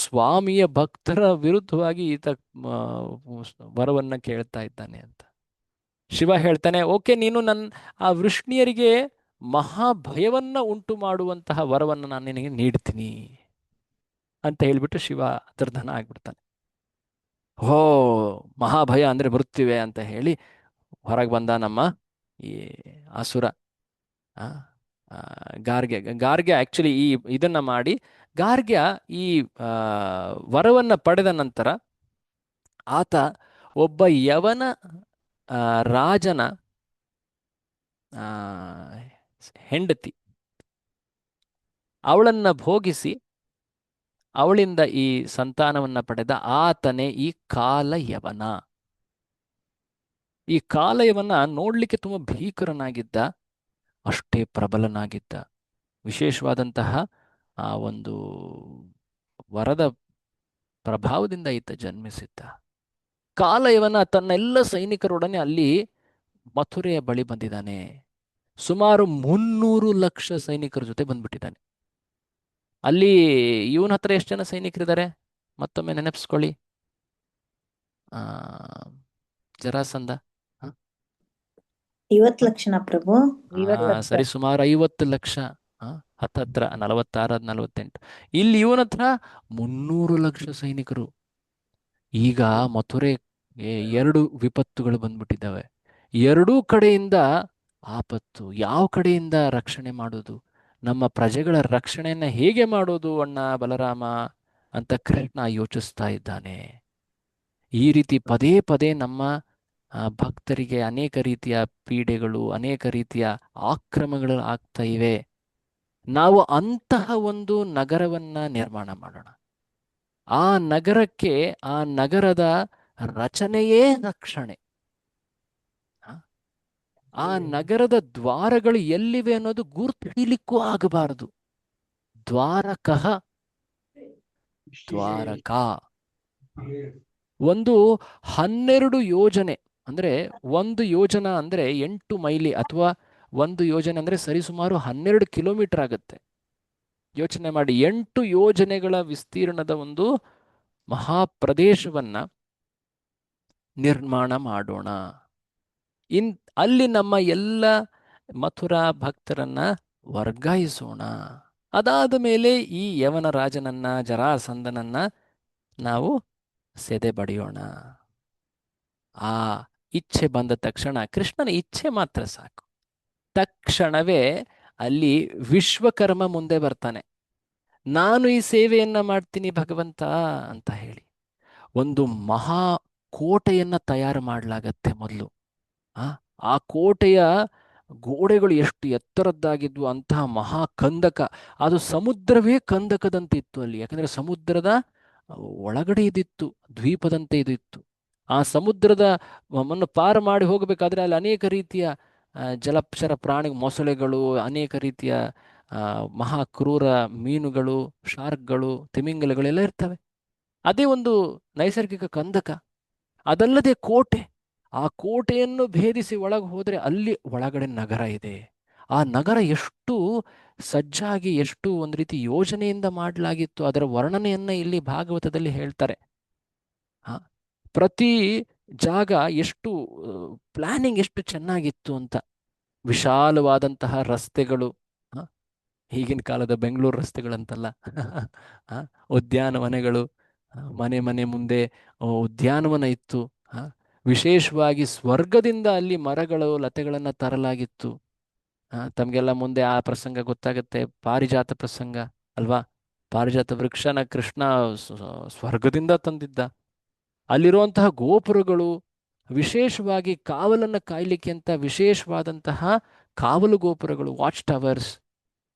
ಸ್ವಾಮಿಯ ಭಕ್ತರ ವಿರುದ್ಧವಾಗಿ ಈತ ವರವನ್ನ ಕೇಳ್ತಾ ಇದ್ದಾನೆ ಅಂತ. ಶಿವ ಹೇಳ್ತಾನೆ, ಓಕೆ, ನೀನು ಆ ವೃಷ್ಣಿಯರಿಗೆ ಮಹಾಭಯವನ್ನ ಉಂಟು ಮಾಡುವಂತಹ ವರವನ್ನು ನಾನು ನಿನಗೆ ನೀಡ್ತೀನಿ ಅಂತ ಹೇಳ್ಬಿಟ್ಟು ಶಿವ ಅಂತರ್ಧಾನ ಆಗ್ಬಿಡ್ತಾನೆ. ಹೋ, ಮಹಾಭಯ ಅಂದ್ರೆ ಮೃತ್ಯುವೆ ಅಂತ ಹೇಳಿ ಹೊರಗೆ ಬಂದ ನಮ್ಮ ಈ ಅಸುರ ಗಾರ್ಗ್ಯ. ಆಕ್ಚುಲಿ ಇದನ್ನ ಮಾಡಿ ಗಾರ್ಗ್ಯ ಈ ವರವನ್ನ ಪಡೆದ ನಂತರ ಆತ ಒಬ್ಬ ಯವನ ರಾಜನ ಹೆಂಡತಿ, ಅವಳನ್ನ ಭೋಗಿಸಿ ಅವಳಿಂದ ಈ ಸಂತಾನವನ್ನ ಪಡೆದ ಆತನೇ ಈ ಕಾಲಯವನ. ಈ ಕಾಲಯವನ ನೋಡ್ಲಿಕ್ಕೆ ತುಂಬಾ ಭೀಕರನಾಗಿದ್ದ, ಅಷ್ಟೇ ಪ್ರಬಲನಾಗಿದ್ದ. ವಿಶೇಷವಾದಂತಹ ಆ ಒಂದು ವರದ ಪ್ರಭಾವದಿಂದ ಈತ ಜನ್ಮಿಸಿದ್ದ. ಕಾಲಯವನ ತನ್ನೆಲ್ಲ ಸೈನಿಕರೊಡನೆ ಅಲ್ಲಿ ಮಥುರೆಯ ಬಳಿ ಬಂದಿದ್ದಾನೆ. ಸುಮಾರು 300 ಲಕ್ಷ ಸೈನಿಕರ ಜೊತೆ ಬಂದ್ಬಿಟ್ಟಿದ್ದಾನೆ. ಅಲ್ಲಿ ಇವನ ಹತ್ರ ಎಷ್ಟು ಜನ ಸೈನಿಕರಿದ್ದಾರೆ ಮತ್ತೊಮ್ಮೆ ನೆನಪಿಸ್ಕೊಳ್ಳಿ. ಜರಾಸಂಧ 50 ಲಕ್ಷನ ಪ್ರಭು. ಸರಿ, ಸುಮಾರು 50 ಲಕ್ಷ, ಹತ್ತತ್ರ 46, 48. ಇಲ್ಲಿ ಇವನ ಹತ್ರ 300 ಲಕ್ಷ ಸೈನಿಕರು. ಈಗ ಮಥುರೆಗೆ 2 ವಿಪತ್ತುಗಳು ಬಂದ್ಬಿಟ್ಟಿದ್ದಾವೆ. ಎರಡೂ ಕಡೆಯಿಂದ ಆಪತ್ತು. ಯಾವ ಕಡೆಯಿಂದ ರಕ್ಷಣೆ ಮಾಡೋದು, ನಮ್ಮ ಪ್ರಜೆಗಳ ರಕ್ಷಣೆಯನ್ನ ಹೇಗೆ ಮಾಡೋದು ಅಣ್ಣ ಬಲರಾಮ ಅಂತ ಕೃಷ್ಣ ಯೋಚಿಸ್ತಾ ಇದ್ದಾನೆ. ಈ ರೀತಿ ಪದೇ ಪದೇ ನಮ್ಮ ಭಕ್ತರಿಗೆ ಅನೇಕ ರೀತಿಯ ಪೀಡೆಗಳು, ಅನೇಕ ರೀತಿಯ ಆಕ್ರಮಣಗಳು ಆಗ್ತಾ ಇವೆ. ನಾವು ಅಂತಹ ಒಂದು ನಗರವನ್ನ ನಿರ್ಮಾಣ ಮಾಡೋಣ. ಆ ನಗರಕ್ಕೆ, ಆ ನಗರದ ರಚನೆಯೇ ರಕ್ಷಣೆ. ಆ ನಗರದ ದ್ವಾರಗಳು ಎಲ್ಲಿವೆ ಅನ್ನೋದು ಗುರ್ತು ಹಿಡಿಲಿಕ್ಕೂ ಆಗಬಾರದು. ದ್ವಾರಕಃ ದ್ವಾರಕಾ ಒಂದು 12 ಯೋಜನೆ, ಅಂದ್ರೆ 1 ಯೋಜನ ಅಂದ್ರೆ 8 ಮೈಲಿ, ಅಥವಾ 1 ಯೋಜನೆ ಅಂದ್ರೆ ಸರಿಸುಮಾರು 12 ಕಿಲೋಮೀಟರ್ ಆಗುತ್ತೆ. ಯೋಚನೆ ಮಾಡಿ, 8 ಯೋಜನೆಗಳ ವಿಸ್ತೀರ್ಣದ ಒಂದು ಮಹಾಪ್ರದೇಶವನ್ನ ನಿರ್ಮಾಣ ಮಾಡೋಣ. ಅಲ್ಲಿ ನಮ್ಮ ಎಲ್ಲ ಮಥುರಾ ಭಕ್ತರನ್ನ ವರ್ಗಾಯಿಸೋಣ. ಅದಾದ ಮೇಲೆ ಈ ಯವನ ರಾಜನನ್ನ, ಜರಾಸಂಧನನ್ನ ನಾವು ಸೆದೆ ಬಡಿಯೋಣ. ಆ ಇಚ್ಛೆ ಬಂದ ತಕ್ಷಣ ಕೃಷ್ಣನ ಇಚ್ಛೆ ಮಾತ್ರ ಸಾಕು, ತಕ್ಷಣವೇ ಅಲ್ಲಿ ವಿಶ್ವಕರ್ಮ ಮುಂದೆ ಬರ್ತಾನೆ. ನಾನು ಈ ಸೇವೆಯನ್ನ ಮಾಡ್ತೀನಿ ಭಗವಂತ ಅಂತ ಹೇಳಿ ಒಂದು ಮಹಾ ಕೋಟೆಯನ್ನ ತಯಾರು ಮಾಡಲಾಗತ್ತೆ ಮೊದಲು. ಆ ಕೋಟೆಯ ಗೋಡೆಗಳು ಎಷ್ಟು ಎತ್ತರದ್ದಾಗಿದ್ವು, ಅಂತಹ ಮಹಾ ಕಂದಕ, ಅದು ಸಮುದ್ರವೇ ಕಂದಕದಂತೆ ಇತ್ತು ಅಲ್ಲಿ. ಯಾಕಂದ್ರೆ ಸಮುದ್ರದ ಒಳಗಡೆ ಇದಿತ್ತು, ದ್ವೀಪದಂತೆ ಇದು ಇತ್ತು. ಆ ಸಮುದ್ರದ ಮಣ್ಣು ಪಾರು ಮಾಡಿ ಹೋಗಬೇಕಾದ್ರೆ ಅಲ್ಲಿ ಅನೇಕ ರೀತಿಯ ಜಲಚರ ಪ್ರಾಣಿ, ಮೊಸಳೆಗಳು, ಅನೇಕ ರೀತಿಯ ಮಹಾ ಕ್ರೂರ ಮೀನುಗಳು, ಶಾರ್ಕ್ಗಳು, ತಿಮಿಂಗಲಗಳೆಲ್ಲ ಇರ್ತವೆ. ಅದೇ ಒಂದು ನೈಸರ್ಗಿಕ ಕಂದಕ. ಅದಲ್ಲದೆ ಕೋಟೆ, ಆ ಕೋಟೆಯನ್ನು ಭೇದಿಸಿ ಒಳಗೆ ಹೋದರೆ ಅಲ್ಲಿ ಒಳಗಡೆ ನಗರ ಇದೆ. ಆ ನಗರ ಎಷ್ಟು ಸಜ್ಜಾಗಿ, ಎಷ್ಟು ಒಂದು ರೀತಿ ಯೋಜನೆಯಿಂದ ಮಾಡಲಾಗಿತ್ತು, ಅದರ ವರ್ಣನೆಯನ್ನ ಇಲ್ಲಿ ಭಾಗವತದಲ್ಲಿ ಹೇಳ್ತಾರೆ. ಪ್ರತಿ ಜಾಗ ಎಷ್ಟು ಪ್ಲಾನಿಂಗ್ ಎಷ್ಟು ಚೆನ್ನಾಗಿತ್ತು ಅಂತ. ವಿಶಾಲವಾದಂತಹ ರಸ್ತೆಗಳು, ಈಗಿನ ಕಾಲದ ಬೆಂಗಳೂರು ರಸ್ತೆಗಳಂತಲ್ಲ, ಉದ್ಯಾನವನಗಳು, ಮನೆ ಮನೆ ಮುಂದೆ ಉದ್ಯಾನವನ ಇತ್ತು. ವಿಶೇಷವಾಗಿ ಸ್ವರ್ಗದಿಂದ ಅಲ್ಲಿ ಮರಗಳು, ಲತೆಗಳನ್ನು ತರಲಾಗಿತ್ತು. ತಮಗೆಲ್ಲ ಮುಂದೆ ಆ ಪ್ರಸಂಗ ಗೊತ್ತಾಗುತ್ತೆ, ಪಾರಿಜಾತ ಪ್ರಸಂಗ ಅಲ್ವಾ? ಪಾರಿಜಾತ ವೃಕ್ಷನ ಕೃಷ್ಣ ಸ್ವರ್ಗದಿಂದ ತಂದಿದ್ದ. ಅಲ್ಲಿರುವಂತಹ ಗೋಪುರಗಳು, ವಿಶೇಷವಾಗಿ ಕಾವಲನ್ನು ಕಾಯಲಿಕ್ಕೆ ಅಂತ ವಿಶೇಷವಾದಂತಹ ಕಾವಲು ಗೋಪುರಗಳು, ವಾಚ್ ಟವರ್ಸ್.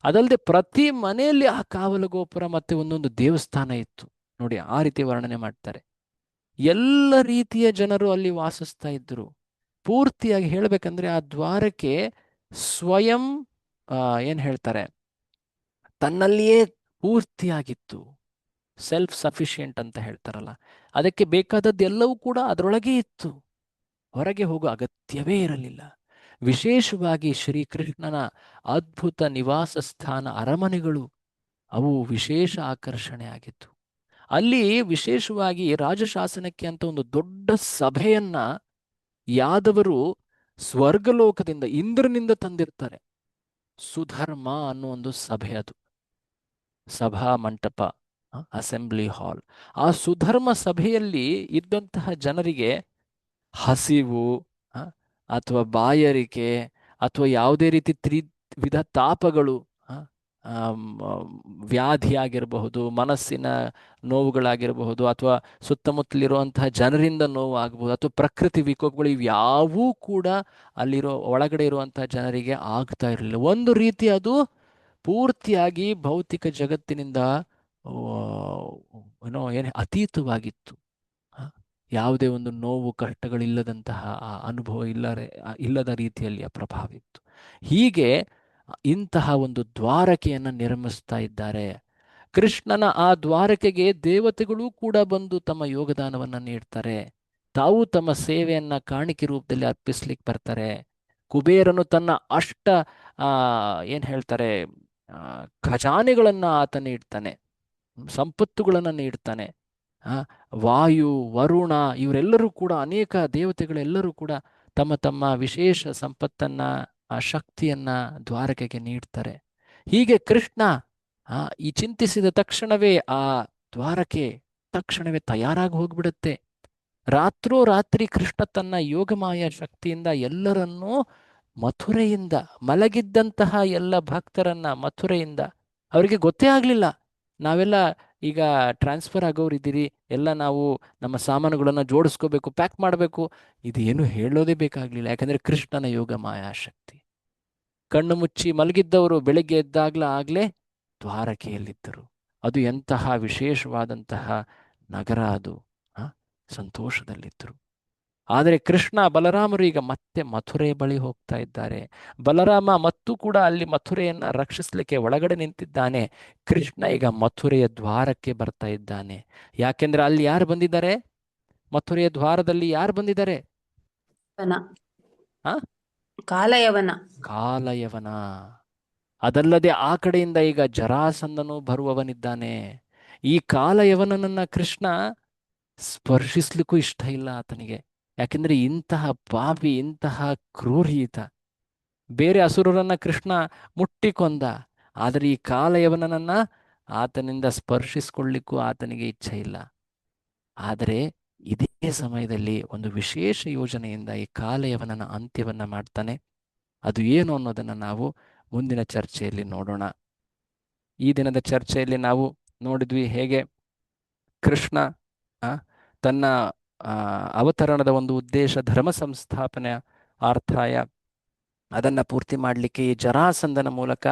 ಅದಲ್ಲದೆ ಪ್ರತಿ ಮನೆಯಲ್ಲಿ ಆ ಕಾವಲು ಗೋಪುರ ಮತ್ತೆ ಒಂದೊಂದು ದೇವಸ್ಥಾನ ಇತ್ತು. ನೋಡಿ, ಆ ರೀತಿ ವರ್ಣನೆ ಮಾಡ್ತಾರೆ. ಎಲ್ಲ ರೀತಿಯ ಜನರು ಅಲ್ಲಿ ವಾಸಿಸ್ತಾ ಇದ್ರು. ಪೂರ್ತಿಯಾಗಿ ಹೇಳ್ಬೇಕಂದ್ರೆ ಆ ದ್ವಾರಕ್ಕೆ ಸ್ವಯಂ ಏನ್ ಹೇಳ್ತಾರೆ, ತನ್ನಲ್ಲಿಯೇ ಪೂರ್ತಿಯಾಗಿತ್ತು. ಸೆಲ್ಫ್ ಸಫಿಷಿಯೆಂಟ್ ಅಂತ ಹೇಳ್ತಾರಲ್ಲ, ಅದಕ್ಕೆ ಬೇಕಾದದ್ದೆಲ್ಲವೂ ಕೂಡ ಅದರೊಳಗೆ ಇತ್ತು. ಹೊರಗೆ ಹೋಗೋ ಅಗತ್ಯವೇ ಇರಲಿಲ್ಲ. ವಿಶೇಷವಾಗಿ ಶ್ರೀಕೃಷ್ಣನ ಅದ್ಭುತ ನಿವಾಸ ಸ್ಥಾನ, ಅರಮನೆಗಳು, ಅವು ವಿಶೇಷ ಆಕರ್ಷಣೆ ಆಗಿತ್ತು. ಅಲ್ಲಿ ವಿಶೇಷವಾಗಿ ರಾಜಶಾಸನಕ್ಕೆ ಅಂತ ಒಂದು ದೊಡ್ಡ ಸಭೆಯನ್ನ ಯಾದವರು ಸ್ವರ್ಗಲೋಕದಿಂದ, ಇಂದ್ರನಿಂದ ತಂದಿರ್ತಾರೆ. ಸುಧರ್ಮ ಅನ್ನೋ ಒಂದು ಸಭೆ, ಅದು ಸಭಾ ಮಂಟಪ, ಅಸೆಂಬ್ಲಿ ಹಾಲ್. ಆ ಸುಧರ್ಮ ಸಭೆಯಲ್ಲಿ ಇದ್ದಂತಹ ಜನರಿಗೆ ಹಸಿವು ಅಥವಾ ಬಾಯಾರಿಕೆ ಅಥವಾ ಯಾವುದೇ ರೀತಿ ತ್ರಿವಿಧ ತಾಪಗಳು, ವ್ಯಾಧಿ ಆಗಿರಬಹುದು, ಮನಸ್ಸಿನ ನೋವುಗಳಾಗಿರಬಹುದು, ಅಥವಾ ಸುತ್ತಮುತ್ತಲಿರುವಂತಹ ಜನರಿಂದ ನೋವು ಆಗಬಹುದು, ಅಥವಾ ಪ್ರಕೃತಿ ವಿಕೋಪಗಳು, ಇವ್ಯಾವೂ ಕೂಡ ಒಳಗಡೆ ಇರುವಂತಹ ಜನರಿಗೆ ಆಗ್ತಾ ಇರಲಿಲ್ಲ. ಒಂದು ರೀತಿ ಅದು ಪೂರ್ತಿಯಾಗಿ ಭೌತಿಕ ಜಗತ್ತಿನಿಂದ ಅತೀತವಾಗಿತ್ತು. ಯಾವುದೇ ಒಂದು ನೋವು ಕಷ್ಟಗಳಿಲ್ಲದಂತಹ ಆ ಅನುಭವ ಇಲ್ಲದ ರೀತಿಯಲ್ಲಿ ಆ ಪ್ರಭಾವ ಇತ್ತು. ಹೀಗೆ ಇಂತಹ ಒಂದು ದ್ವಾರಕೆಯನ್ನು ನಿರ್ಮಿಸ್ತಾ ಇದ್ದಾರೆ. ಕೃಷ್ಣನ ಆ ದ್ವಾರಕೆಗೆ ದೇವತೆಗಳು ಕೂಡ ಬಂದು ತಮ್ಮ ಯೋಗದಾನವನ್ನು ನೀಡ್ತಾರೆ. ತಾವು ತಮ್ಮ ಸೇವೆಯನ್ನ ಕಾಣಿಕೆ ರೂಪದಲ್ಲಿ ಅರ್ಪಿಸ್ಲಿಕ್ಕೆ ಬರ್ತಾರೆ. ಕುಬೇರನು ತನ್ನ ಏನ್ ಹೇಳ್ತಾರೆ, ಖಜಾನೆಗಳನ್ನ ಆತ ನೀಡ್ತಾನೆ, ಸಂಪತ್ತುಗಳನ್ನು ನೀಡ್ತಾನೆ. ವಾಯು, ವರುಣ, ಇವರೆಲ್ಲರೂ ಕೂಡ, ಅನೇಕ ದೇವತೆಗಳೆಲ್ಲರೂ ಕೂಡ ತಮ್ಮ ತಮ್ಮ ವಿಶೇಷ ಸಂಪತ್ತನ್ನ, ಆ ಶಕ್ತಿಯನ್ನ ದ್ವಾರಕೆಗೆ ನೀಡ್ತಾರೆ. ಹೀಗೆ ಕೃಷ್ಣ ಈ ಚಿಂತಿಸಿದ ತಕ್ಷಣವೇ ಆ ದ್ವಾರಕೆ ತಕ್ಷಣವೇ ತಯಾರಾಗಿ ಹೋಗ್ಬಿಡುತ್ತೆ. ರಾತ್ರೋರಾತ್ರಿ ಕೃಷ್ಣ ತನ್ನ ಯೋಗಮಾಯ ಶಕ್ತಿಯಿಂದ ಎಲ್ಲರನ್ನೂ ಮಥುರೆಯಿಂದ, ಮಲಗಿದ್ದಂತಹ ಎಲ್ಲ ಭಕ್ತರನ್ನ ಮಥುರೆಯಿಂದ, ಅವರಿಗೆ ಗೊತ್ತೇ ಆಗಲಿಲ್ಲ ನಾವೆಲ್ಲ ಈಗ ಟ್ರಾನ್ಸ್ಫರ್ ಆಗೋರಿದ್ದೀರಿ, ಎಲ್ಲ ನಾವು ನಮ್ಮ ಸಾಮಾನುಗಳನ್ನು ಜೋಡಿಸ್ಕೋಬೇಕು, ಪ್ಯಾಕ್ ಮಾಡಬೇಕು, ಇದೇನು ಹೇಳೋದೇ ಬೇಕಾಗಲಿಲ್ಲ. ಯಾಕಂದರೆ ಕೃಷ್ಣನ ಯೋಗ ಮಾಯಾಶಕ್ತಿ. ಕಣ್ಣು ಮುಚ್ಚಿ ಮಲಗಿದ್ದವರು ಬೆಳಗ್ಗೆ ಆಗ್ಲೇ ದ್ವಾರಕೆಯಲ್ಲಿದ್ದರು. ಅದು ಎಂತಹ ವಿಶೇಷವಾದಂತಹ ನಗರ, ಅದು ಸಂತೋಷದಲ್ಲಿದ್ದರು. ಆದರೆ ಕೃಷ್ಣ ಬಲರಾಮರು ಈಗ ಮತ್ತೆ ಮಥುರೆ ಬಳಿ ಹೋಗ್ತಾ ಇದ್ದಾರೆ. ಬಲರಾಮ ಮತ್ತು ಕೂಡ ಅಲ್ಲಿ ಮಥುರೆಯನ್ನ ರಕ್ಷಿಸಲಿಕ್ಕೆ ಒಳಗಡೆ ನಿಂತಿದ್ದಾನೆ. ಕೃಷ್ಣ ಈಗ ಮಥುರೆಯ ದ್ವಾರಕ್ಕೆ ಬರ್ತಾ ಇದ್ದಾನೆ. ಯಾಕೆಂದ್ರೆ ಅಲ್ಲಿ ಯಾರು ಬಂದಿದ್ದಾರೆ? ಮಥುರೆಯ ದ್ವಾರದಲ್ಲಿ ಯಾರು ಬಂದಿದ್ದಾರೆ? ಕಾಲಯವನ. ಅದಲ್ಲದೆ ಆ ಕಡೆಯಿಂದ ಈಗ ಜರಾಸಂಧನು ಬರುವವನಿದ್ದಾನೆ. ಈ ಕಾಲಯವನನ್ನ ಕೃಷ್ಣ ಸ್ಪರ್ಶಿಸ್ಲಿಕ್ಕೂ ಇಷ್ಟ ಇಲ್ಲ ಆತನಿಗೆ. ಯಾಕೆಂದ್ರೆ ಇಂತಹ ಪಾಪಿ, ಇಂತಹ ಕ್ರೂರೀತ. ಬೇರೆ ಅಸುರರನ್ನ ಕೃಷ್ಣ ಮುಟ್ಟಿಕೊಂದ, ಆದರೆ ಈ ಕಾಲಯವನನ್ನ ಆತನಿಂದ ಸ್ಪರ್ಶಿಸ್ಕೊಳ್ಳಿಕ್ಕೂ ಆತನಿಗೆ ಇಚ್ಛೆ ಇಲ್ಲ. ಆದರೆ ಇದೇ ಈ ಸಮಯದಲ್ಲಿ ಒಂದು ವಿಶೇಷ ಯೋಜನೆಯಿಂದ ಈ ಕಾಲಯವನ ಅಂತ್ಯವನ್ನ ಮಾಡ್ತಾನೆ. ಅದು ಏನು ಅನ್ನೋದನ್ನು ನಾವು ಮುಂದಿನ ಚರ್ಚೆಯಲ್ಲಿ ನೋಡೋಣ. ಈ ದಿನದ ಚರ್ಚೆಯಲ್ಲಿ ನಾವು ನೋಡಿದ್ವಿ ಹೇಗೆ ಕೃಷ್ಣ ತನ್ನ ಅವತರಣದ ಒಂದು ಉದ್ದೇಶ ಧರ್ಮ ಸಂಸ್ಥಾಪನೆ ಅರ್ಥಾಯ ಅದನ್ನು ಪೂರ್ತಿ ಮಾಡಲಿಕ್ಕೆ ಈ ಜರಾಸಂಧನ ಮೂಲಕ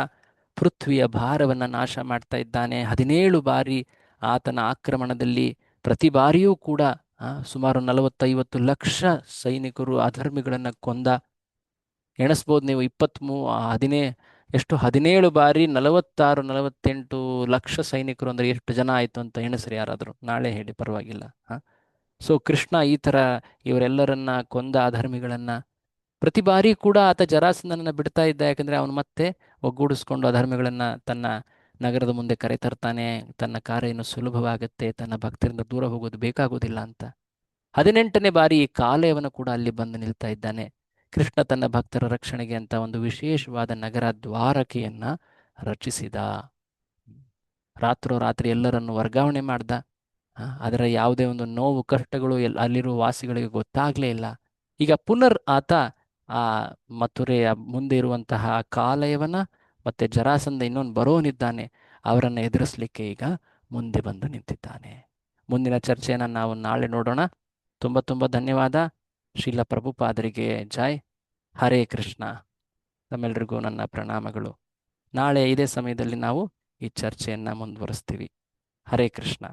ಪೃಥ್ವಿಯ ಭಾರವನ್ನು ನಾಶ ಮಾಡ್ತಾ ಇದ್ದಾನೆ. 17 ಬಾರಿ ಆತನ ಆಕ್ರಮಣದಲ್ಲಿ ಪ್ರತಿ ಬಾರಿಯೂ ಕೂಡ ಸುಮಾರು 40-50 ಲಕ್ಷ ಸೈನಿಕರು ಅಧರ್ಮಿಗಳನ್ನು ಕೊಂದ. ಎಣಿಸ್ಬೋದು ನೀವು, 17 ಬಾರಿ 46-48 ಲಕ್ಷ ಸೈನಿಕರು ಅಂದರೆ ಎಷ್ಟು ಜನ ಆಯಿತು ಅಂತ ಎಣಿಸ್ರಿ ಯಾರಾದರೂ, ನಾಳೆ ಹೇಳಿ ಪರವಾಗಿಲ್ಲ. ಸೊ ಕೃಷ್ಣ ಈ ಥರ ಇವರೆಲ್ಲರನ್ನ ಕೊಂದ ಅಧರ್ಮಿಗಳನ್ನು ಪ್ರತಿ ಬಾರಿ ಕೂಡ ಆತ ಜರಾಸಂಧನನ್ನು ಬಿಡ್ತಾ ಇದ್ದ. ಯಾಕಂದರೆ ಅವನು ಮತ್ತೆ ಒಗ್ಗೂಡಿಸ್ಕೊಂಡು ಅಧರ್ಮಿಗಳನ್ನು ತನ್ನ ನಗರದ ಮುಂದೆ ಕರೆತರ್ತಾನೆ. ತನ್ನ ಕಾರ್ಯ ಇನ್ನು ಸುಲಭವಾಗುತ್ತೆ, ತನ್ನ ಭಕ್ತರಿಂದ ದೂರ ಹೋಗೋದು ಬೇಕಾಗೋದಿಲ್ಲ ಅಂತ. 18ನೇ ಬಾರಿ ಈ ಕಾಲಯವನು ಕೂಡ ಅಲ್ಲಿ ಬಂದು ನಿಲ್ತಾ ಇದ್ದಾನೆ. ಕೃಷ್ಣ ತನ್ನ ಭಕ್ತರ ರಕ್ಷಣೆಗೆ ಅಂತ ಒಂದು ವಿಶೇಷವಾದ ನಗರ ದ್ವಾರಕೆಯನ್ನು ರಚಿಸಿದ. ರಾತ್ರೋರಾತ್ರಿ ಎಲ್ಲರನ್ನು ವರ್ಗಾವಣೆ ಮಾಡ್ದ. ಅದರ ಯಾವುದೇ ಒಂದು ನೋವು ಕಷ್ಟಗಳು ಅಲ್ಲಿರುವ ವಾಸಿಗಳಿಗೆ ಗೊತ್ತಾಗಲೇ ಇಲ್ಲ. ಈಗ ಪುನರ್ ಆತ ಆ ಮಥುರೆಯ ಮುಂದೆ ಇರುವಂತಹ ಕಾಲಯವನ ಮತ್ತು ಜರಾಸಂಧ ಇನ್ನೊಂದು ಬರೋನಿದ್ದಾನೆ, ಅವರನ್ನು ಎದುರಿಸಲಿಕ್ಕೆ ಈಗ ಮುಂದೆ ಬಂದು ನಿಂತಿದ್ದಾನೆ. ಮುಂದಿನ ಚರ್ಚೆಯನ್ನು ನಾವು ನಾಳೆ ನೋಡೋಣ. ತುಂಬ ತುಂಬ ಧನ್ಯವಾದ. ಶ್ರೀಲ ಪ್ರಭುಪಾದರಿಗೆ ಜೈ. ಹರೇ ಕೃಷ್ಣ. ತಮ್ಮೆಲ್ಲರಿಗೂ ನನ್ನ ಪ್ರಣಾಮಗಳು. ನಾಳೆ ಇದೇ ಸಮಯದಲ್ಲಿ ನಾವು ಈ ಚರ್ಚೆಯನ್ನು ಮುಂದುವರಿಸ್ತೀವಿ. ಹರೇ ಕೃಷ್ಣ.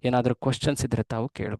ಏನಾದರೂ ಕ್ವಶನ್ಸ್ ಇದ್ದರೆ ತಾವು ಕೇಳಬಹುದು.